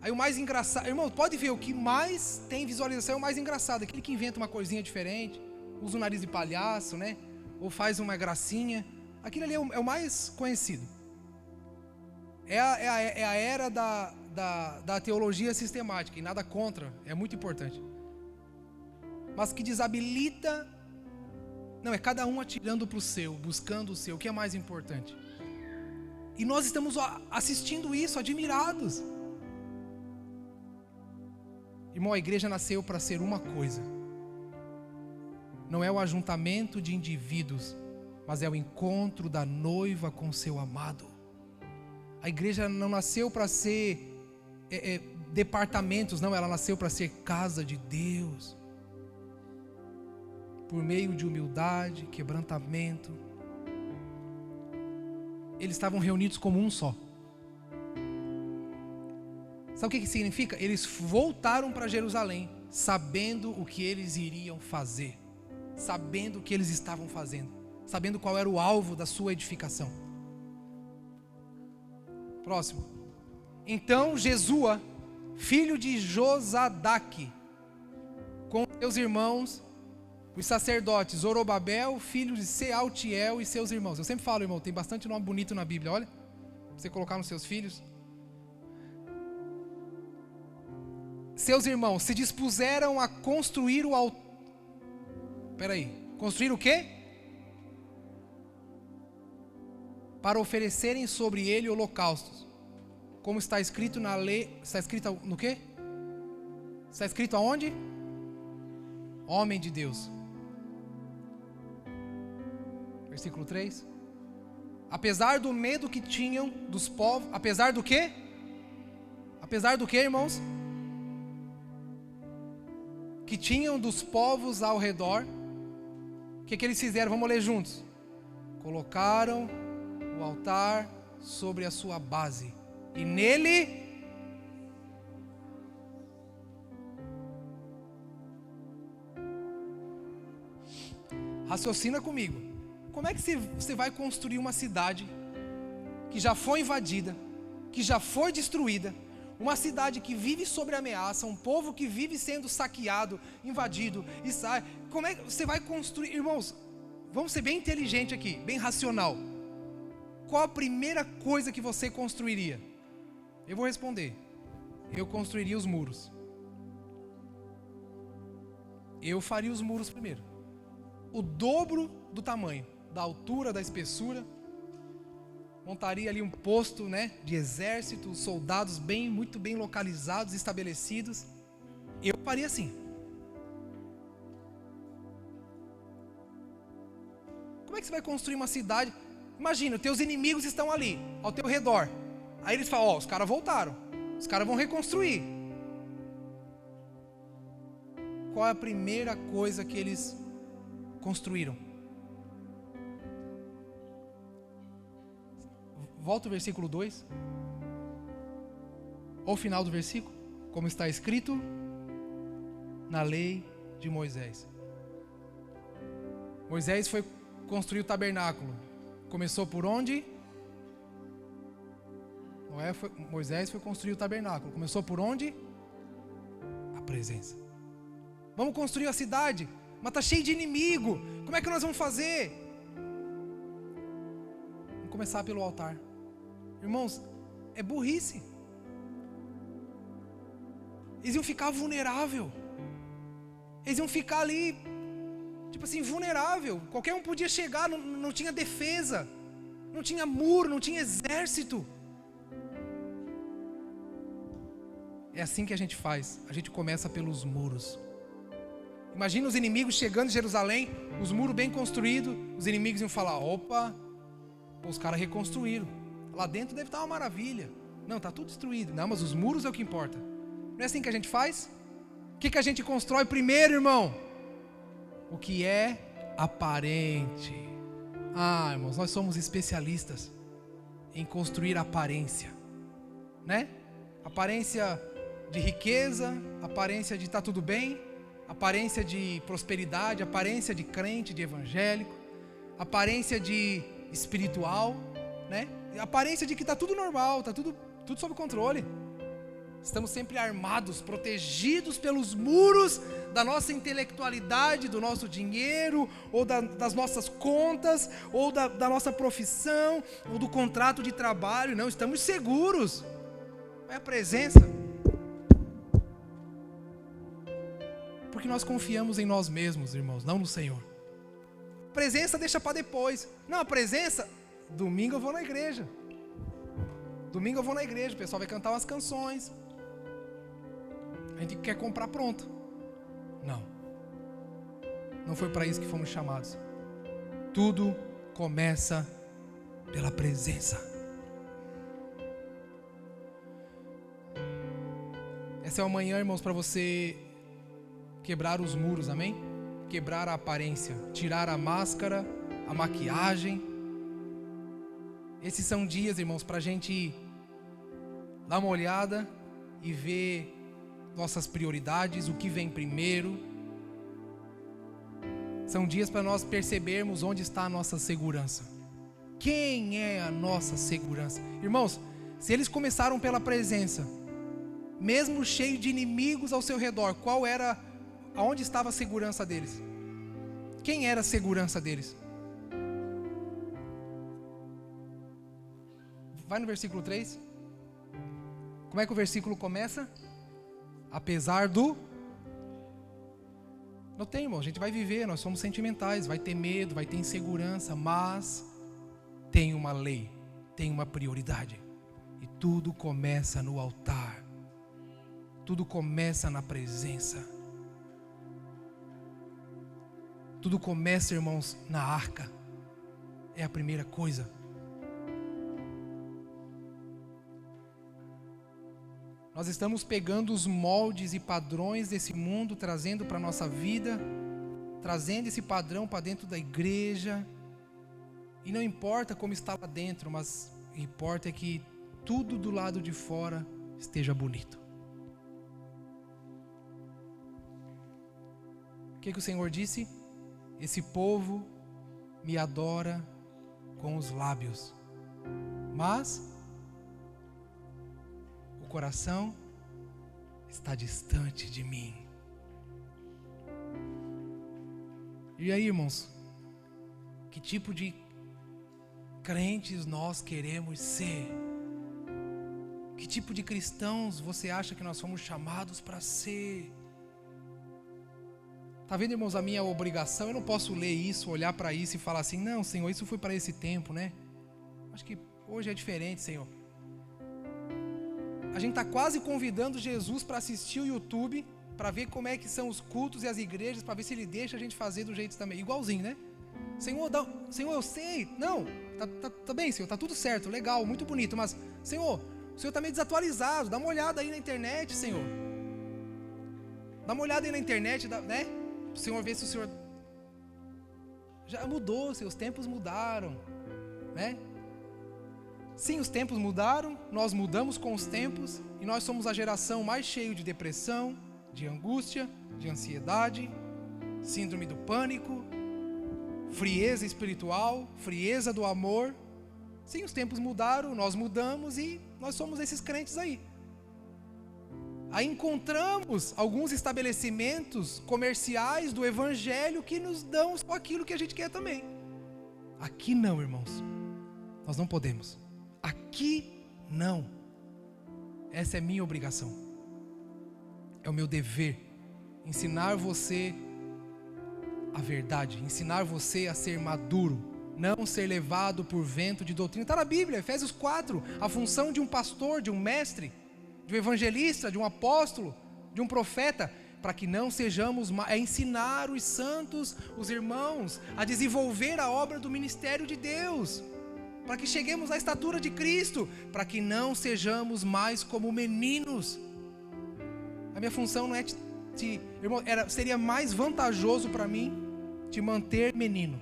Aí o mais engraçado... Irmão, pode ver, o que mais tem visualização é o mais engraçado. Aquele que inventa uma coisinha diferente, usa o nariz de palhaço, né? Ou faz uma gracinha. Aquilo ali é o mais conhecido. É a era da teologia sistemática, e nada contra, é muito importante. Mas que desabilita, não, é cada um atirando para o seu, buscando o seu, o que é mais importante. E nós estamos assistindo isso, admirados. Irmão, a igreja nasceu para ser uma coisa. Não é o ajuntamento de indivíduos, mas é o encontro da noiva com seu amado. A igreja não nasceu para ser departamentos, não, ela nasceu para ser casa de Deus. Por meio de humildade, quebrantamento. Eles estavam reunidos como um só. Sabe o que significa? Eles voltaram para Jerusalém, sabendo o que eles iriam fazer, sabendo o que eles estavam fazendo, sabendo qual era o alvo da sua edificação. Próximo. Então Jesua, filho de Josadaque, com seus irmãos, os sacerdotes, Zorobabel, filho de Sealtiel e seus irmãos. Eu sempre falo, irmão, tem bastante nome bonito na Bíblia, olha, pra você colocar nos seus filhos. Seus irmãos se dispuseram a construir o altar. Construir o quê? Para oferecerem sobre ele holocaustos, como está escrito na lei. Está escrito no quê? Está escrito aonde? Homem de Deus. Versículo 3. Apesar do medo que tinham dos povos. Apesar do quê? Apesar do quê, irmãos? Que tinham dos povos ao redor. O que eles fizeram? Vamos ler juntos. Colocaram o altar sobre a sua base, e nele raciocina comigo. Como é que você vai construir uma cidade que já foi invadida, que já foi destruída, uma cidade que vive sob ameaça, um povo que vive sendo saqueado, invadido e sai? Como é que você vai construir? Irmãos, vamos ser bem inteligente aqui, bem racional. Qual a primeira coisa que você construiria? Eu vou responder. Eu construiria os muros. Eu faria os muros primeiro. O dobro do tamanho, da altura, da espessura. Montaria ali um posto, né, de exército, soldados muito bem localizados, estabelecidos. Eu faria assim. Como é que você vai construir uma cidade? Imagina, teus inimigos estão ali, ao teu redor. Aí eles falam, ó, os caras voltaram. Os caras vão reconstruir. Qual é a primeira coisa que eles construíram? Volta o versículo 2. Ou o final do versículo. Como está escrito na lei de Moisés. Moisés foi construir o tabernáculo. Começou por onde? Moisés foi construir o tabernáculo. Começou por onde? A presença. Vamos construir a cidade, mas está cheio de inimigo. Como é que nós vamos fazer? Vamos começar pelo altar. Irmãos, é burrice. Eles iam ficar vulnerável. Eles iam ficar ali, tipo assim, vulnerável. Qualquer um podia chegar, não tinha defesa, não tinha muro, não tinha exército. É assim que a gente faz. A gente começa pelos muros. Imagina os inimigos chegando em Jerusalém, os muros bem construídos. Os inimigos iam falar, opa, os caras reconstruíram. Lá dentro deve estar uma maravilha. Não, está tudo destruído. Não, mas os muros é o que importa. Não é assim que a gente faz? O que a gente constrói primeiro, irmão? O que é aparente. Ah, irmãos, nós somos especialistas em construir aparência, né? Aparência de riqueza, aparência de estar tudo bem, aparência de prosperidade, aparência de crente, de evangélico, aparência de espiritual, né? Aparência de que está tudo normal, está tudo sob controle. Estamos sempre armados, protegidos pelos muros da nossa intelectualidade, do nosso dinheiro, ou das nossas contas, ou da nossa profissão, ou do contrato de trabalho. Não, estamos seguros. É a presença. Porque nós confiamos em nós mesmos, irmãos, não no Senhor. A presença deixa para depois. Não, a presença, domingo eu vou na igreja. Domingo eu vou na igreja, o pessoal vai cantar umas canções. A gente quer comprar pronto. Não. Não foi para isso que fomos chamados. Tudo começa pela presença. Essa é uma manhã, irmãos, para você quebrar os muros, amém? Quebrar a aparência, tirar a máscara, a maquiagem. Esses são dias, irmãos, para a gente dar uma olhada e ver nossas prioridades, o que vem primeiro. São dias para nós percebermos onde está a nossa segurança. Quem é a nossa segurança? Irmãos, se eles começaram pela presença, mesmo cheio de inimigos ao seu redor, aonde estava a segurança deles? Quem era a segurança deles? Vai no versículo 3. Como é que o versículo começa? Apesar do... Não tem, irmão, a gente vai viver, nós somos sentimentais, vai ter medo, vai ter insegurança, mas tem uma lei, tem uma prioridade. E tudo começa no altar. Tudo começa na presença. Tudo começa, irmãos, na arca. É a primeira coisa. Nós estamos pegando os moldes e padrões desse mundo, trazendo para a nossa vida, trazendo esse padrão para dentro da igreja. E não importa como está lá dentro, mas o que importa é que tudo do lado de fora esteja bonito. O que o Senhor disse? Esse povo me adora com os lábios, mas o coração está distante de mim. E aí, irmãos, que tipo de crentes nós queremos ser? Que tipo de cristãos você acha que nós fomos chamados para ser? Tá vendo, irmãos, a minha obrigação? Eu não posso ler isso, olhar para isso e falar assim: não, Senhor, isso foi para esse tempo, né? Acho que hoje é diferente, Senhor. A gente está quase convidando Jesus para assistir o YouTube, para ver como é que são os cultos e as igrejas, para ver se Ele deixa a gente fazer do jeito também, igualzinho, né? Senhor, Senhor, eu sei, não, tá bem, Senhor, tá tudo certo, legal, muito bonito, mas, Senhor, o Senhor está meio desatualizado, dá uma olhada aí na internet, Senhor. Dá uma olhada aí na internet, né? O Senhor vê se o Senhor já mudou, seus tempos mudaram, né? Sim, os tempos mudaram, nós mudamos com os tempos e nós somos a geração mais cheia de depressão, de angústia, de ansiedade, síndrome do pânico, frieza espiritual, frieza do amor. Sim, os tempos mudaram, nós mudamos e nós somos esses crentes aí. Aí encontramos alguns estabelecimentos comerciais do evangelho que nos dão só aquilo que a gente quer também. Aqui não, irmãos, nós não podemos. Aqui não. Essa é minha obrigação. É o meu dever. Ensinar você a verdade. Ensinar você a ser maduro. Não ser levado por vento de doutrina. Está na Bíblia, Efésios 4. A função de um pastor, de um mestre, de um evangelista, de um apóstolo, de um profeta, para que não sejamos, é ensinar os santos, os irmãos, a desenvolver a obra do ministério de Deus. Para que cheguemos à estatura de Cristo, para que não sejamos mais como meninos. A minha função não é irmão, seria mais vantajoso para mim te manter menino.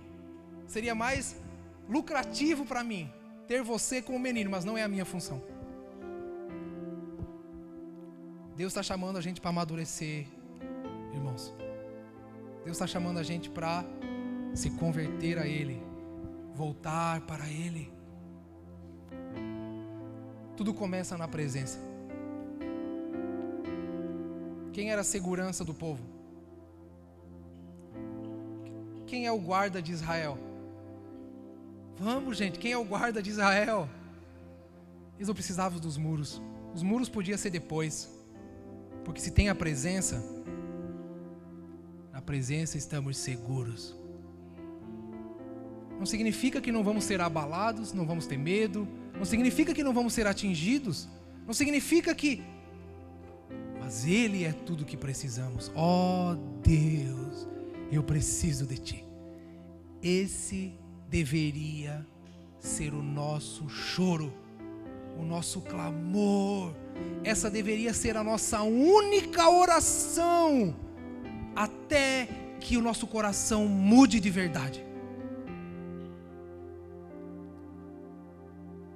Seria mais lucrativo para mim ter você como menino, mas não é a minha função. Deus está chamando a gente para amadurecer, irmãos. Deus está chamando a gente para se converter a Ele, voltar para Ele. Tudo começa na presença. Quem era a segurança do povo? Quem é o guarda de Israel? Vamos, gente, quem é o guarda de Israel? Eles não precisavam dos muros. Os muros podiam ser depois. Porque se tem a presença, na presença estamos seguros. Não significa que não vamos ser abalados, não vamos ter medo, não significa que não vamos ser atingidos, não significa que... Mas Ele é tudo o que precisamos. Oh Deus, eu preciso de Ti. Esse deveria ser o nosso choro, o nosso clamor. Essa deveria ser a nossa única oração, até que o nosso coração mude de verdade.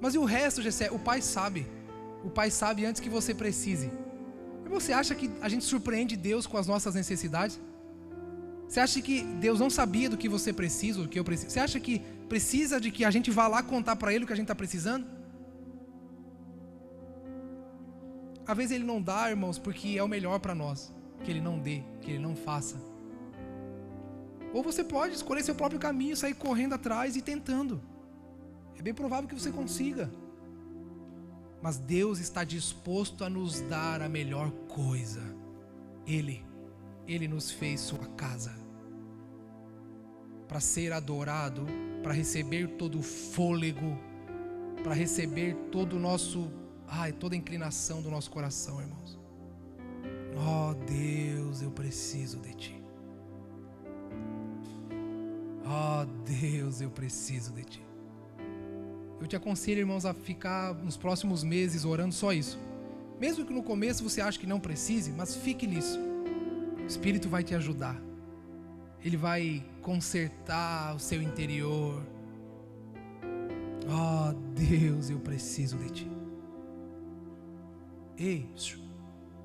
Mas e o resto, Gessé? O Pai sabe. O Pai sabe antes que você precise. E você acha que a gente surpreende Deus com as nossas necessidades? Você acha que Deus não sabia do que você precisa, do que eu preciso? Você acha que precisa de que a gente vá lá contar para Ele o que a gente está precisando? Às vezes Ele não dá, irmãos, porque é o melhor para nós. Que Ele não dê, que Ele não faça. Ou você pode escolher seu próprio caminho, sair correndo atrás e tentando. É bem provável que você consiga. Mas Deus está disposto a nos dar a melhor coisa. Ele nos fez sua casa. Para ser adorado, para receber todo o fôlego, para receber todo o nosso, toda a inclinação do nosso coração, irmãos. Oh Deus, eu preciso de Ti. Oh Deus, eu preciso de Ti. Eu te aconselho, irmãos, a ficar nos próximos meses orando só isso. Mesmo que no começo você ache que não precise, mas fique nisso. O Espírito vai te ajudar. Ele vai consertar o seu interior. Oh Deus, eu preciso de Ti. Ei,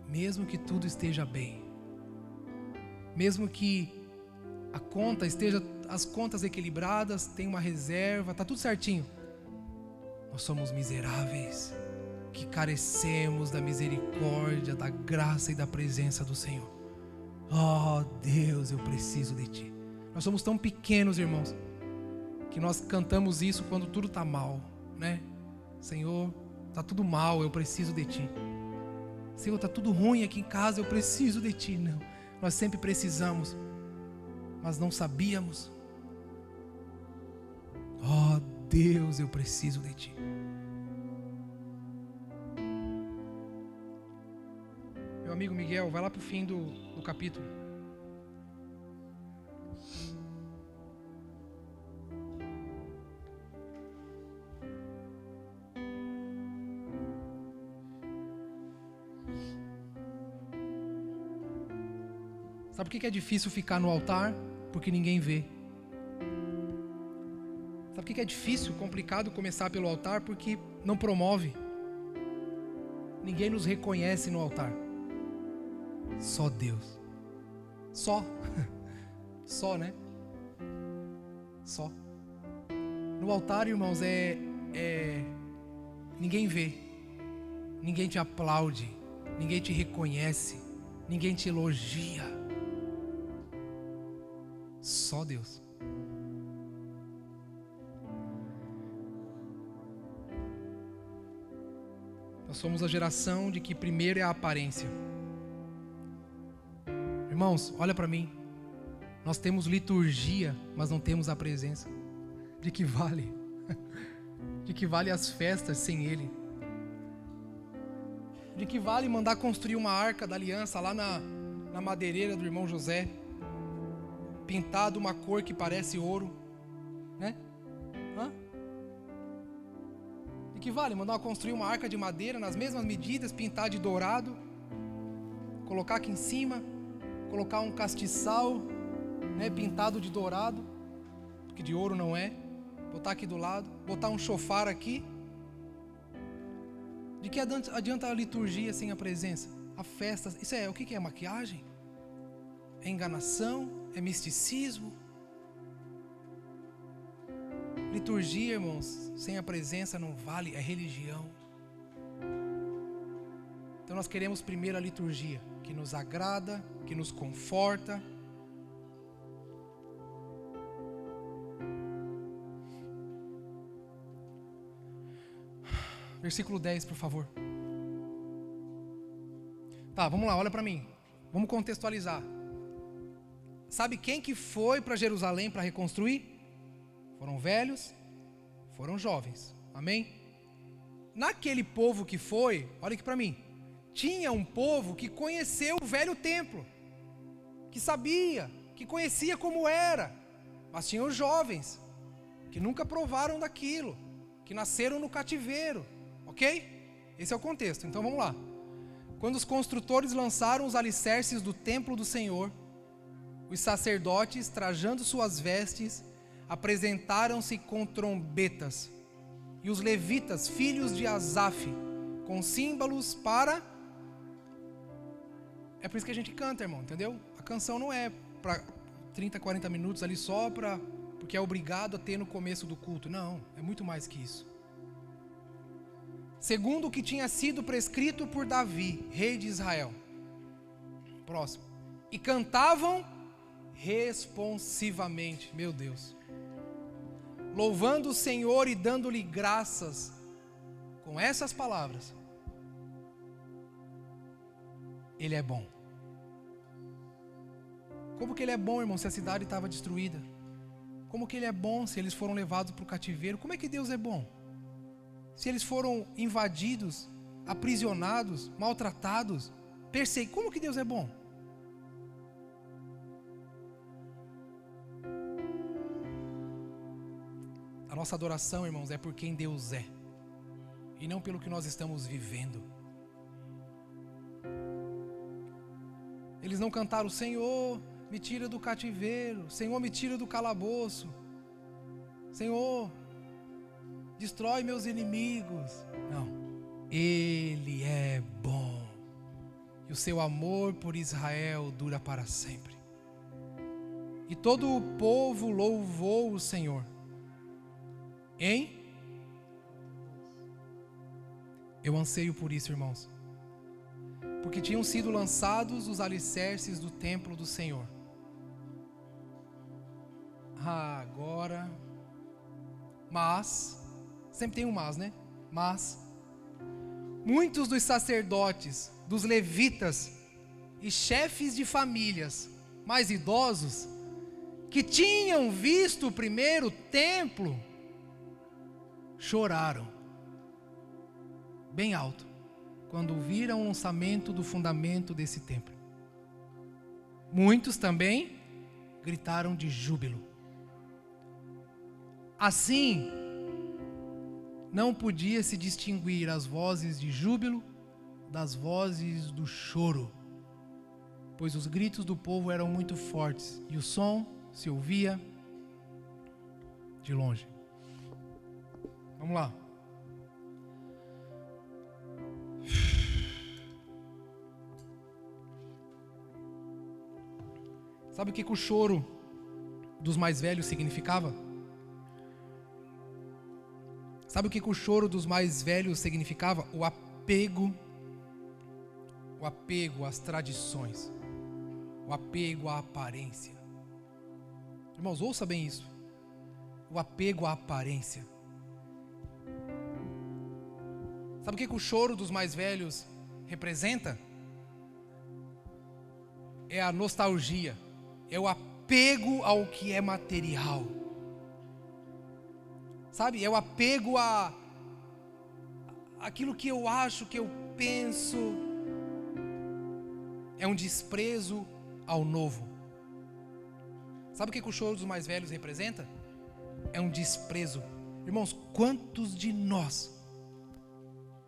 mesmo que tudo esteja bem, mesmo que esteja as contas equilibradas, tem uma reserva, está tudo certinho. Nós somos miseráveis, que carecemos da misericórdia, da graça e da presença do Senhor. Oh Deus, eu preciso de Ti. Nós somos tão pequenos, irmãos, que nós cantamos isso quando tudo está mal, né? Senhor, está tudo mal, eu preciso de Ti. Senhor, está tudo ruim aqui em casa, eu preciso de Ti. Não, nós sempre precisamos, mas não sabíamos. Oh Deus, eu preciso de Ti. Meu amigo Miguel, vai lá para o fim do capítulo. Sabe por que é difícil ficar no altar? Porque ninguém vê. Sabe por que é difícil, complicado começar pelo altar? Porque não promove. Ninguém nos reconhece no altar. Só Deus. Só. Só, né? Só. No altar, irmãos, ninguém vê. Ninguém te aplaude. Ninguém te reconhece. Ninguém te elogia. Só Deus. Nós somos a geração de que primeiro é a aparência. Irmãos, olha para mim. Nós temos liturgia, mas não temos a presença. De que vale? De que vale as festas sem Ele? De que vale mandar construir uma arca da aliança lá na madeireira do irmão José, pintado uma cor que parece ouro, né? De que vale mandar construir uma arca de madeira nas mesmas medidas, pintar de dourado, colocar aqui em cima, colocar um castiçal, né, pintado de dourado, que de ouro não é, botar aqui do lado, botar um chofar aqui? De que adianta a liturgia sem a presença? A festa, isso o que é maquiagem? É enganação? É misticismo? Liturgia, irmãos, sem a presença não vale, é religião. Então nós queremos primeiro a liturgia, que nos agrada, que nos conforta. Versículo 10, por favor. Tá, vamos lá, olha para mim. Vamos contextualizar. Sabe quem que foi para Jerusalém para reconstruir? Foram velhos, foram jovens. Amém? Naquele povo que foi, olha aqui para mim. Tinha um povo que conheceu o velho templo, que sabia, que conhecia como era. Mas tinha os jovens, que nunca provaram daquilo, que nasceram no cativeiro. Ok? Esse é o contexto. Então vamos lá. Quando os construtores lançaram os alicerces do templo do Senhor, os sacerdotes, trajando suas vestes, apresentaram-se com trombetas, e os levitas, filhos de Asaf, com símbolos para... É por isso que a gente canta, irmão, entendeu? A canção não é para 30, 40 minutos ali só porque é obrigado a ter no começo do culto. Não, é muito mais que isso. Segundo o que tinha sido prescrito por Davi, rei de Israel. Próximo. E cantavam responsivamente, meu Deus, louvando o Senhor e dando-lhe graças, com essas palavras: Ele é bom. Como que Ele é bom, irmão, se a cidade estava destruída? Como que Ele é bom se eles foram levados para o cativeiro? Como é que Deus é bom? Se eles foram invadidos, aprisionados, maltratados, perseguidos, como que Deus é bom? A nossa adoração, irmãos, é por quem Deus é, e não pelo que nós estamos vivendo. Eles não cantaram: Senhor, me tira do cativeiro, Senhor, me tira do calabouço, Senhor, destrói meus inimigos. Não, Ele é bom, e o seu amor por Israel dura para sempre. E todo o povo louvou o Senhor. Eu anseio por isso, irmãos. Porque tinham sido lançados os alicerces do templo do Senhor. Agora... Mas... Sempre tem um mas, né? Mas... Muitos dos sacerdotes, dos levitas e chefes de famílias mais idosos, que tinham visto o primeiro templo, choraram bem alto quando viram o lançamento do fundamento desse templo. Muitos também gritaram de júbilo. Assim, não podia se distinguir as vozes de júbilo das vozes do choro, pois os gritos do povo eram muito fortes e o som se ouvia de longe. Vamos lá. Sabe o que o choro dos mais velhos significava? Sabe o que o choro dos mais velhos significava? O apego às tradições, o apego à aparência. Irmãos, ouça bem isso. O apego à aparência. Sabe o que o choro dos mais velhos representa? É a nostalgia, é o apego ao que é material. Sabe, é o apego aquilo que eu acho, que eu penso. É um desprezo ao novo. Sabe o que o choro dos mais velhos representa? É um desprezo. Irmãos, quantos de nós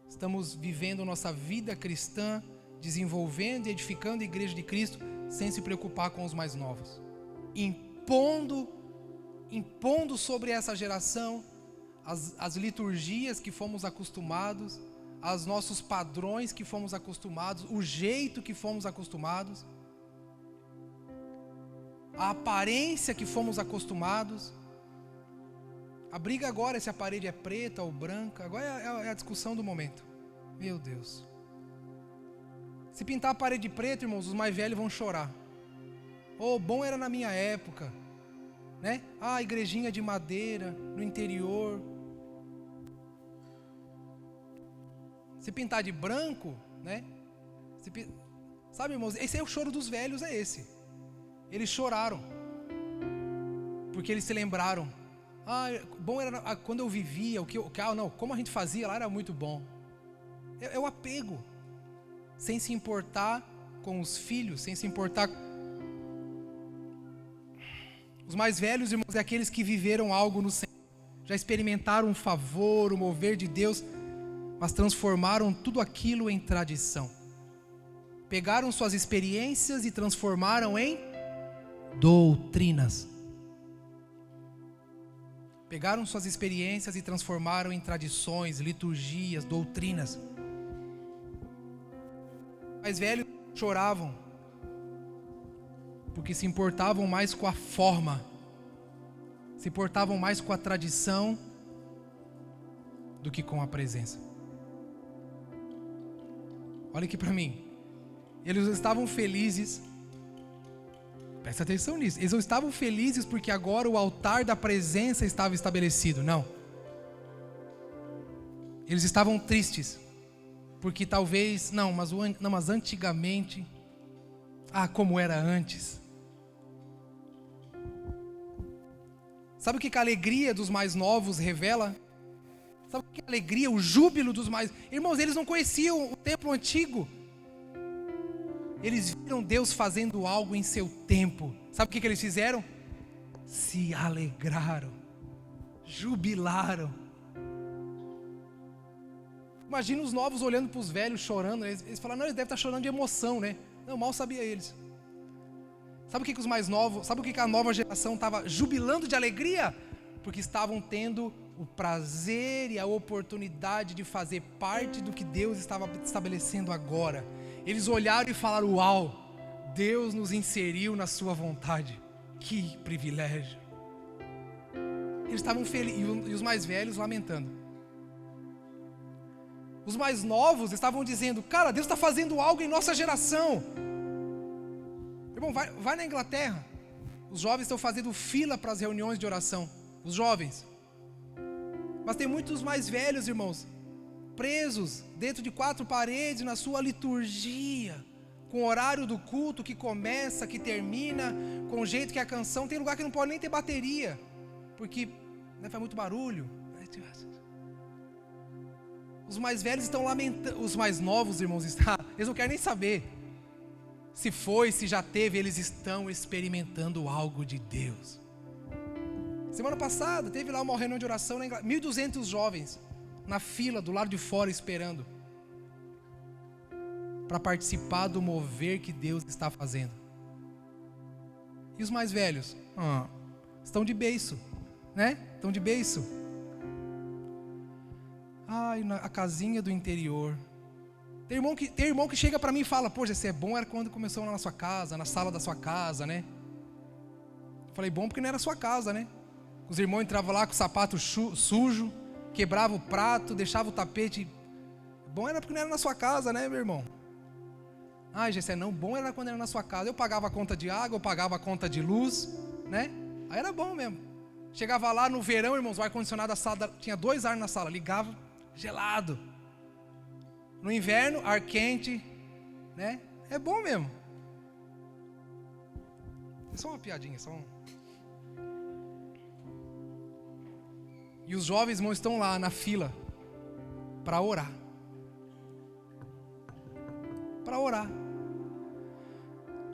estamos vivendo nossa vida cristã, desenvolvendo e edificando a igreja de Cristo, sem se preocupar com os mais novos? Impondo sobre essa geração as liturgias que fomos acostumados, os nossos padrões que fomos acostumados, o jeito que fomos acostumados, a aparência que fomos acostumados. A briga agora é se a parede é preta ou branca. Agora é a discussão do momento. Meu Deus. Se pintar a parede preta, irmãos, os mais velhos vão chorar. Oh, bom era na minha época, né? Ah, igrejinha de madeira no interior. Se pintar de branco, né? Sabe, irmãos, esse é o choro dos velhos, é esse. Eles choraram porque eles se lembraram. Ah, bom era quando eu vivia, como a gente fazia lá era muito bom. É o apego, sem se importar com os filhos, sem se importar. Os mais velhos, irmãos, é aqueles que viveram algo no Senhor, já experimentaram um favor, o mover de Deus, mas transformaram tudo aquilo em tradição. Pegaram suas experiências e transformaram em doutrinas. Pegaram suas experiências e transformaram em tradições, liturgias, doutrinas. Os mais velhos choravam porque se importavam mais com a forma, se importavam mais com a tradição do que com a presença. Olha aqui para mim. Eles estavam felizes. Presta atenção nisso. Eles não estavam felizes porque agora o altar da presença estava estabelecido. Não. Eles estavam tristes porque talvez, mas antigamente, como era antes. Sabe o que a alegria dos mais novos revela? Sabe o que a alegria, o júbilo dos mais... Irmãos, eles não conheciam o templo antigo. Eles viram Deus fazendo algo em seu tempo. Sabe o que eles fizeram? Se alegraram, jubilaram. Imagina os novos olhando para os velhos chorando. Eles falaram, eles devem estar chorando de emoção, né? Não, mal sabia eles. Sabe o que os mais novos, sabe o que a nova geração estava jubilando de alegria? Porque estavam tendo o prazer e a oportunidade de fazer parte do que Deus estava estabelecendo agora. Eles olharam e falaram, uau, Deus nos inseriu na sua vontade. Que privilégio. Eles estavam felizes, e os mais velhos lamentando. Os mais novos estavam dizendo, cara, Deus está fazendo algo em nossa geração. Irmão, vai na Inglaterra. Os jovens estão fazendo fila para as reuniões de oração. Os jovens. Mas tem muitos mais velhos, irmãos, presos dentro de 4 paredes na sua liturgia, com o horário do culto que começa, que termina, com o jeito que é a canção. Tem lugar que não pode nem ter bateria, porque faz muito barulho. Os mais velhos estão lamentando. Os mais novos, irmãos, eles não querem nem saber se foi, se já teve. Eles estão experimentando algo de Deus. Semana passada teve lá uma reunião de oração na Inglaterra, 1.200 jovens na fila do lado de fora esperando para participar do mover que Deus está fazendo. E os mais velhos? Estão de beiço, né? Estão de beiço. Ai, a casinha do interior. Tem irmão que chega para mim e fala, pô, Jessé, bom era quando começou lá na sua casa, na sala da sua casa, né? Falei, bom porque não era a sua casa, né? Os irmãos entravam lá com o sapato sujo, quebravam o prato, deixavam o tapete. Bom era porque não era na sua casa, né, meu irmão? Ai, Jessé, não, bom era quando era na sua casa. Eu pagava a conta de água, eu pagava a conta de luz, né? Aí era bom mesmo. Chegava lá no verão, irmãos, o ar-condicionado da sala, tinha 2 ar na sala, ligava, gelado. No inverno, ar quente, né? É bom mesmo. É só uma piadinha, E os jovens, irmãos, estão lá na fila para orar. Para orar.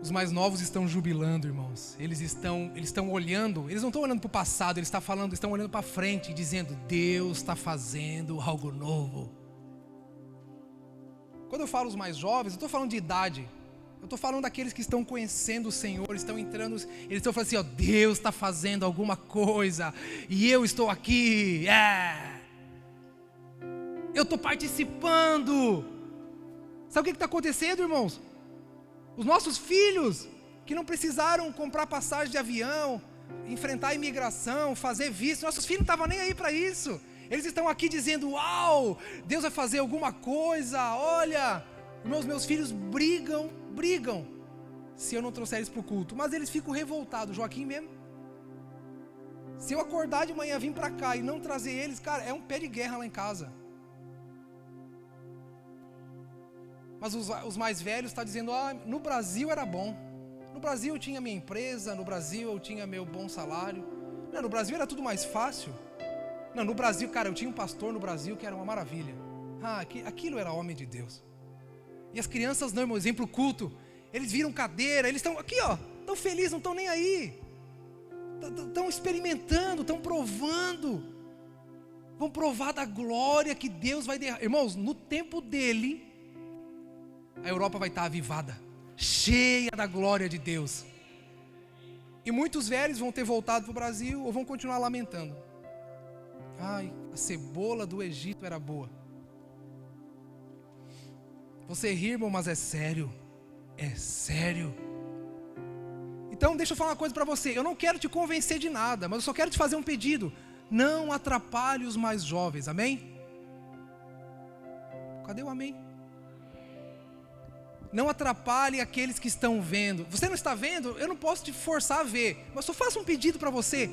Os mais novos estão jubilando, irmãos. Eles estão olhando, eles não estão olhando para o passado, eles estão olhando para frente, dizendo, Deus está fazendo algo novo. Quando eu falo os mais jovens, eu estou falando de idade. Eu estou falando daqueles que estão conhecendo o Senhor, estão entrando, eles estão falando assim, ó, Deus está fazendo alguma coisa, e eu estou aqui, eu estou participando. Sabe o que está acontecendo, irmãos? Os nossos filhos, que não precisaram comprar passagem de avião, enfrentar a imigração, fazer visto, nossos filhos não estavam nem aí para isso. Eles estão aqui dizendo, uau, Deus vai fazer alguma coisa, olha, meus filhos brigam, se eu não trouxer eles para o culto, mas eles ficam revoltados, Joaquim mesmo. Se eu acordar de manhã, vir para cá e não trazer eles, cara, é um pé de guerra lá em casa. Mas os mais velhos estão dizendo, no Brasil era bom, no Brasil eu tinha minha empresa, no Brasil eu tinha meu bom salário, não, no Brasil era tudo mais fácil. Não, no Brasil, cara, eu tinha um pastor no Brasil que era uma maravilha. Aquilo era homem de Deus. E as crianças não, irmão, exemplo, culto, eles viram cadeira, eles estão aqui, ó, estão felizes, não estão nem aí. Estão experimentando, estão provando. Vão provar da glória que Deus vai derramar. Irmãos, no tempo dele, a Europa vai estar avivada, cheia da glória de Deus. E muitos velhos vão ter voltado para o Brasil ou vão continuar lamentando. Ai, a cebola do Egito era boa. Você ri, irmão, mas é sério. É sério. Então deixa eu falar uma coisa para você. Eu não quero te convencer de nada, mas eu só quero te fazer um pedido. Não atrapalhe os mais jovens, amém? Cadê o amém? Não atrapalhe aqueles que estão vendo. Você não está vendo? Eu não posso te forçar a ver, mas só faço um pedido para você.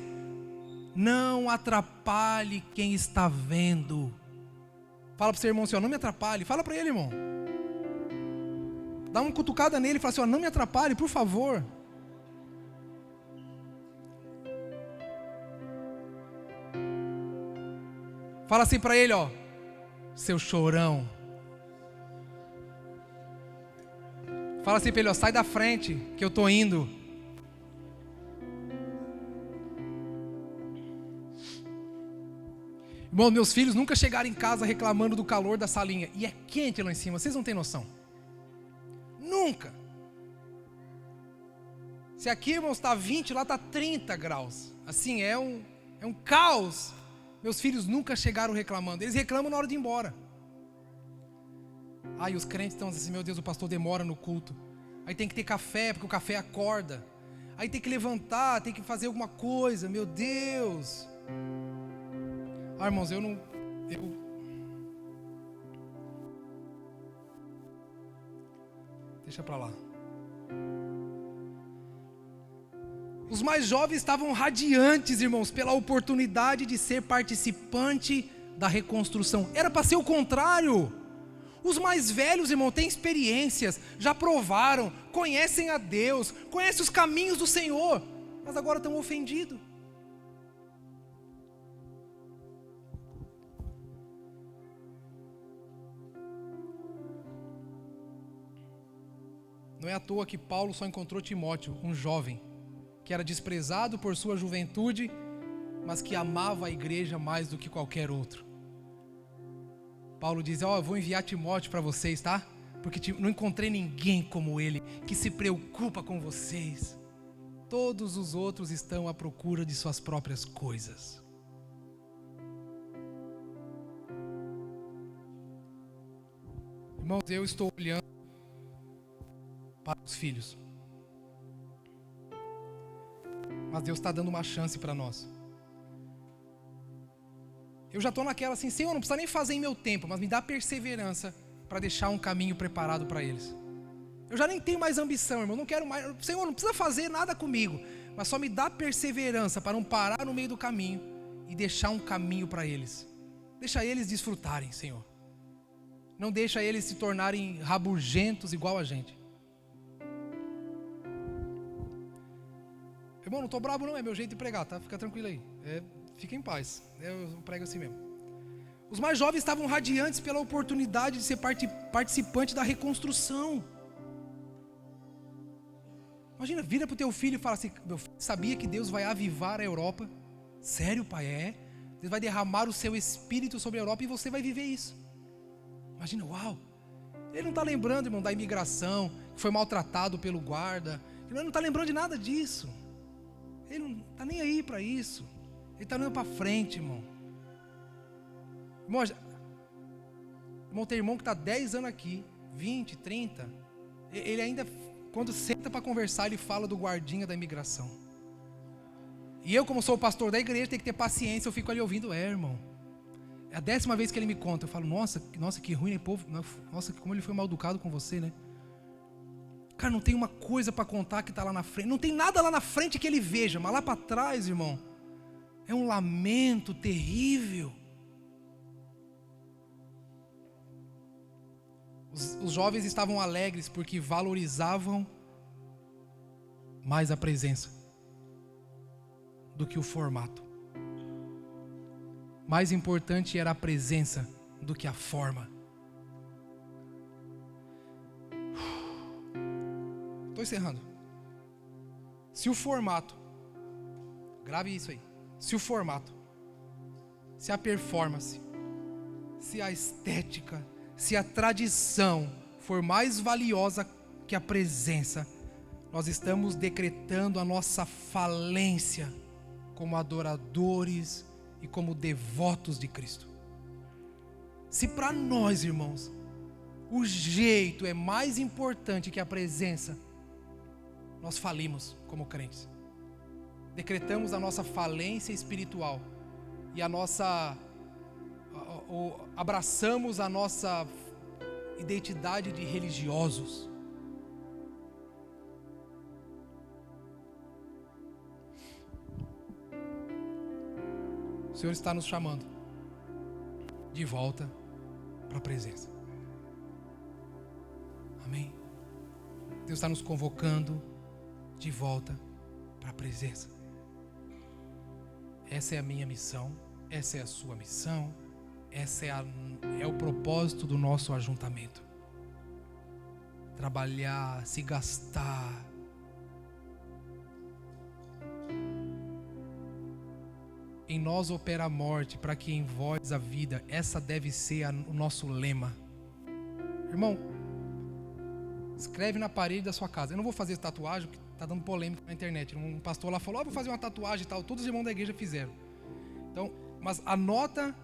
Não atrapalhe quem está vendo. Fala para o seu irmão assim, ó, não me atrapalhe. Fala para ele, irmão. Dá uma cutucada nele e fala assim, ó, não me atrapalhe, por favor. Fala assim para ele, ó, seu chorão. Fala assim para ele, ó, sai da frente que eu tô indo. Irmão, meus filhos nunca chegaram em casa reclamando do calor da salinha. E é quente lá em cima, vocês não têm noção. Nunca. Se aqui, irmãos, está 20, lá está 30 graus. Assim, é um caos. Meus filhos nunca chegaram reclamando. Eles reclamam na hora de ir embora. Aí os crentes estão assim, meu Deus, o pastor demora no culto. Aí tem que ter café, porque o café acorda. aí tem que levantar, tem que fazer alguma coisa, meu Deus. Irmãos, deixa pra lá. Os mais jovens estavam radiantes, irmãos, pela oportunidade de ser participante da reconstrução. Era para ser o contrário. Os mais velhos, irmão, têm experiências, já provaram, conhecem a Deus, conhecem os caminhos do Senhor, mas agora estão ofendidos. Não é à toa que Paulo só encontrou Timóteo, um jovem, que era desprezado por sua juventude, mas que amava a igreja mais do que qualquer outro. Paulo diz, eu vou enviar Timóteo para vocês, tá? Porque não encontrei ninguém como ele, que se preocupa com vocês. Todos os outros estão à procura de suas próprias coisas. Irmãos, eu estou olhando para os filhos, mas Deus está dando uma chance para nós. Eu já estou naquela assim, Senhor, não precisa nem fazer em meu tempo, mas me dá perseverança para deixar um caminho preparado para eles. Eu já nem tenho mais ambição, irmão, não quero mais, Senhor, não precisa fazer nada comigo, mas só me dá perseverança para não parar no meio do caminho e deixar um caminho para eles. Deixa eles desfrutarem, Senhor. Não deixa eles se tornarem rabugentos igual a gente. Irmão, não estou bravo não, é meu jeito de pregar, tá? Fica tranquilo aí. Fica em paz. Eu prego assim mesmo. Os mais jovens estavam radiantes pela oportunidade de ser participante da reconstrução. Imagina, vira para o teu filho e fala assim, meu filho, sabia que Deus vai avivar a Europa? Sério, pai? Deus vai derramar o seu espírito sobre a Europa e você vai viver isso. Imagina, uau. Ele não está lembrando, irmão, da imigração, que foi maltratado pelo guarda. Ele não está lembrando de nada disso. Ele não está nem aí para isso. Ele está olhando para frente, irmão. Irmão, tem irmão que está 10 anos aqui, 20, 30. Ele ainda, quando senta para conversar, ele fala do guardinha da imigração. E eu, como sou o pastor da igreja, tenho que ter paciência. Eu fico ali ouvindo, irmão. É a 10ª vez que ele me conta. Eu falo, nossa, que ruim, né, povo? Nossa, como ele foi mal educado com você, né? Cara, não tem uma coisa para contar que está lá na frente. Não tem nada lá na frente que ele veja. Mas lá para trás, irmão, é um lamento terrível. Os jovens estavam alegres porque valorizavam mais a presença do que o formato. Mais importante era a presença do que a forma. Estou encerrando. Se o formato, grave isso aí. Se o formato, se a performance, se a estética, se a tradição for mais valiosa que a presença, nós estamos decretando a nossa falência como adoradores e como devotos de Cristo. Se para nós, irmãos, o jeito é mais importante que a presença, nós falimos como crentes. Decretamos a nossa falência espiritual e abraçamos a nossa identidade de religiosos. O Senhor está nos chamando de volta para a presença. Amém? Deus está nos convocando de volta para a presença. Essa é a minha missão, essa é a sua missão, essa é o propósito do nosso ajuntamento. Trabalhar, se gastar. Em nós opera a morte, para que em vós a vida. Essa deve ser o nosso lema. Irmão, escreve na parede da sua casa. Eu não vou fazer tatuagem, porque está dando polêmica na internet. Um pastor lá falou, vou fazer uma tatuagem e tal. Todos os irmãos da igreja fizeram. Então, mas anota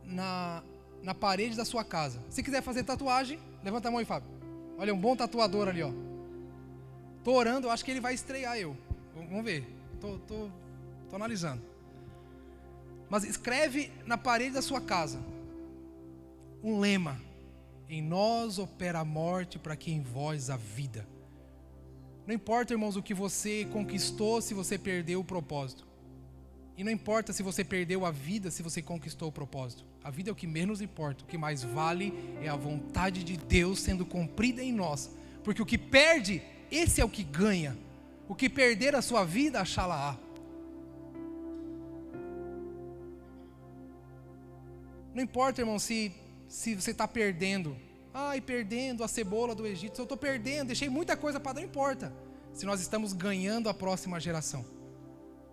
na parede da sua casa. Se quiser fazer tatuagem, levanta a mão aí, Fábio. Olha, um bom tatuador ali, ó. Tô orando, eu acho que ele vai estrear eu. Vamos ver. Tô analisando. Mas escreve na parede da sua casa um lema: em nós opera a morte, para que em vós a vida. Não importa, irmãos, o que você conquistou, se você perdeu o propósito. E não importa se você perdeu a vida, se você conquistou o propósito. A vida é o que menos importa. O que mais vale é a vontade de Deus sendo cumprida em nós. Porque o que perde, esse é o que ganha. O que perder a sua vida, achá-la-á. Não importa, irmão, se você está perdendo. Perdendo a cebola do Egito. Se eu estou perdendo, deixei muita coisa para dar, não importa. Se nós estamos ganhando a próxima geração.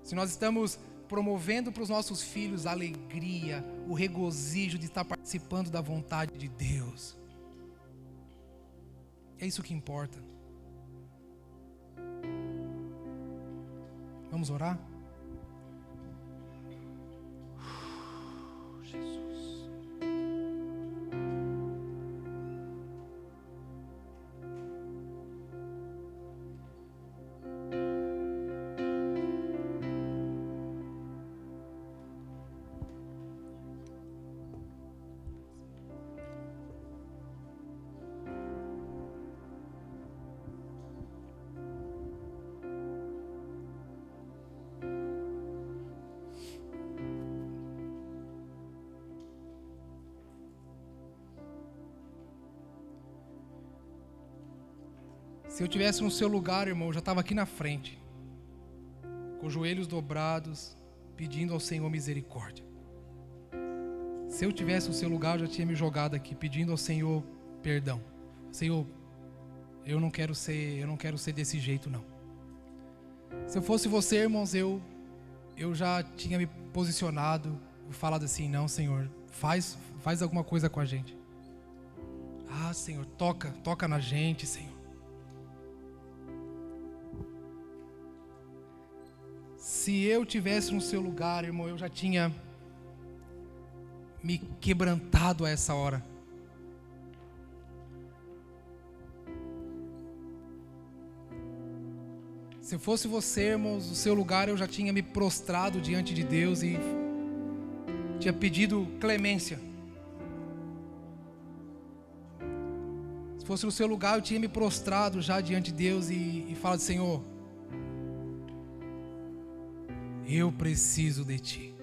Se nós estamos promovendo para os nossos filhos a alegria, o regozijo de estar participando da vontade de Deus. É isso que importa. Vamos orar? Jesus. Se eu tivesse no seu lugar, irmão, eu já estava aqui na frente, com os joelhos dobrados, pedindo ao Senhor misericórdia. Se eu tivesse no seu lugar, eu já tinha me jogado aqui, pedindo ao Senhor perdão. Senhor, eu não quero ser desse jeito, não. Se eu fosse você, irmãos, eu já tinha me posicionado, falado assim: não, Senhor, faz alguma coisa com a gente. Senhor, toca na gente, Senhor. Se eu tivesse no seu lugar, irmão, eu já tinha me quebrantado a essa hora. Se eu fosse você, irmãos, no seu lugar, eu já tinha me prostrado diante de Deus e tinha pedido clemência. Se fosse no seu lugar, eu tinha me prostrado já diante de Deus e falado: Senhor, eu preciso de Ti.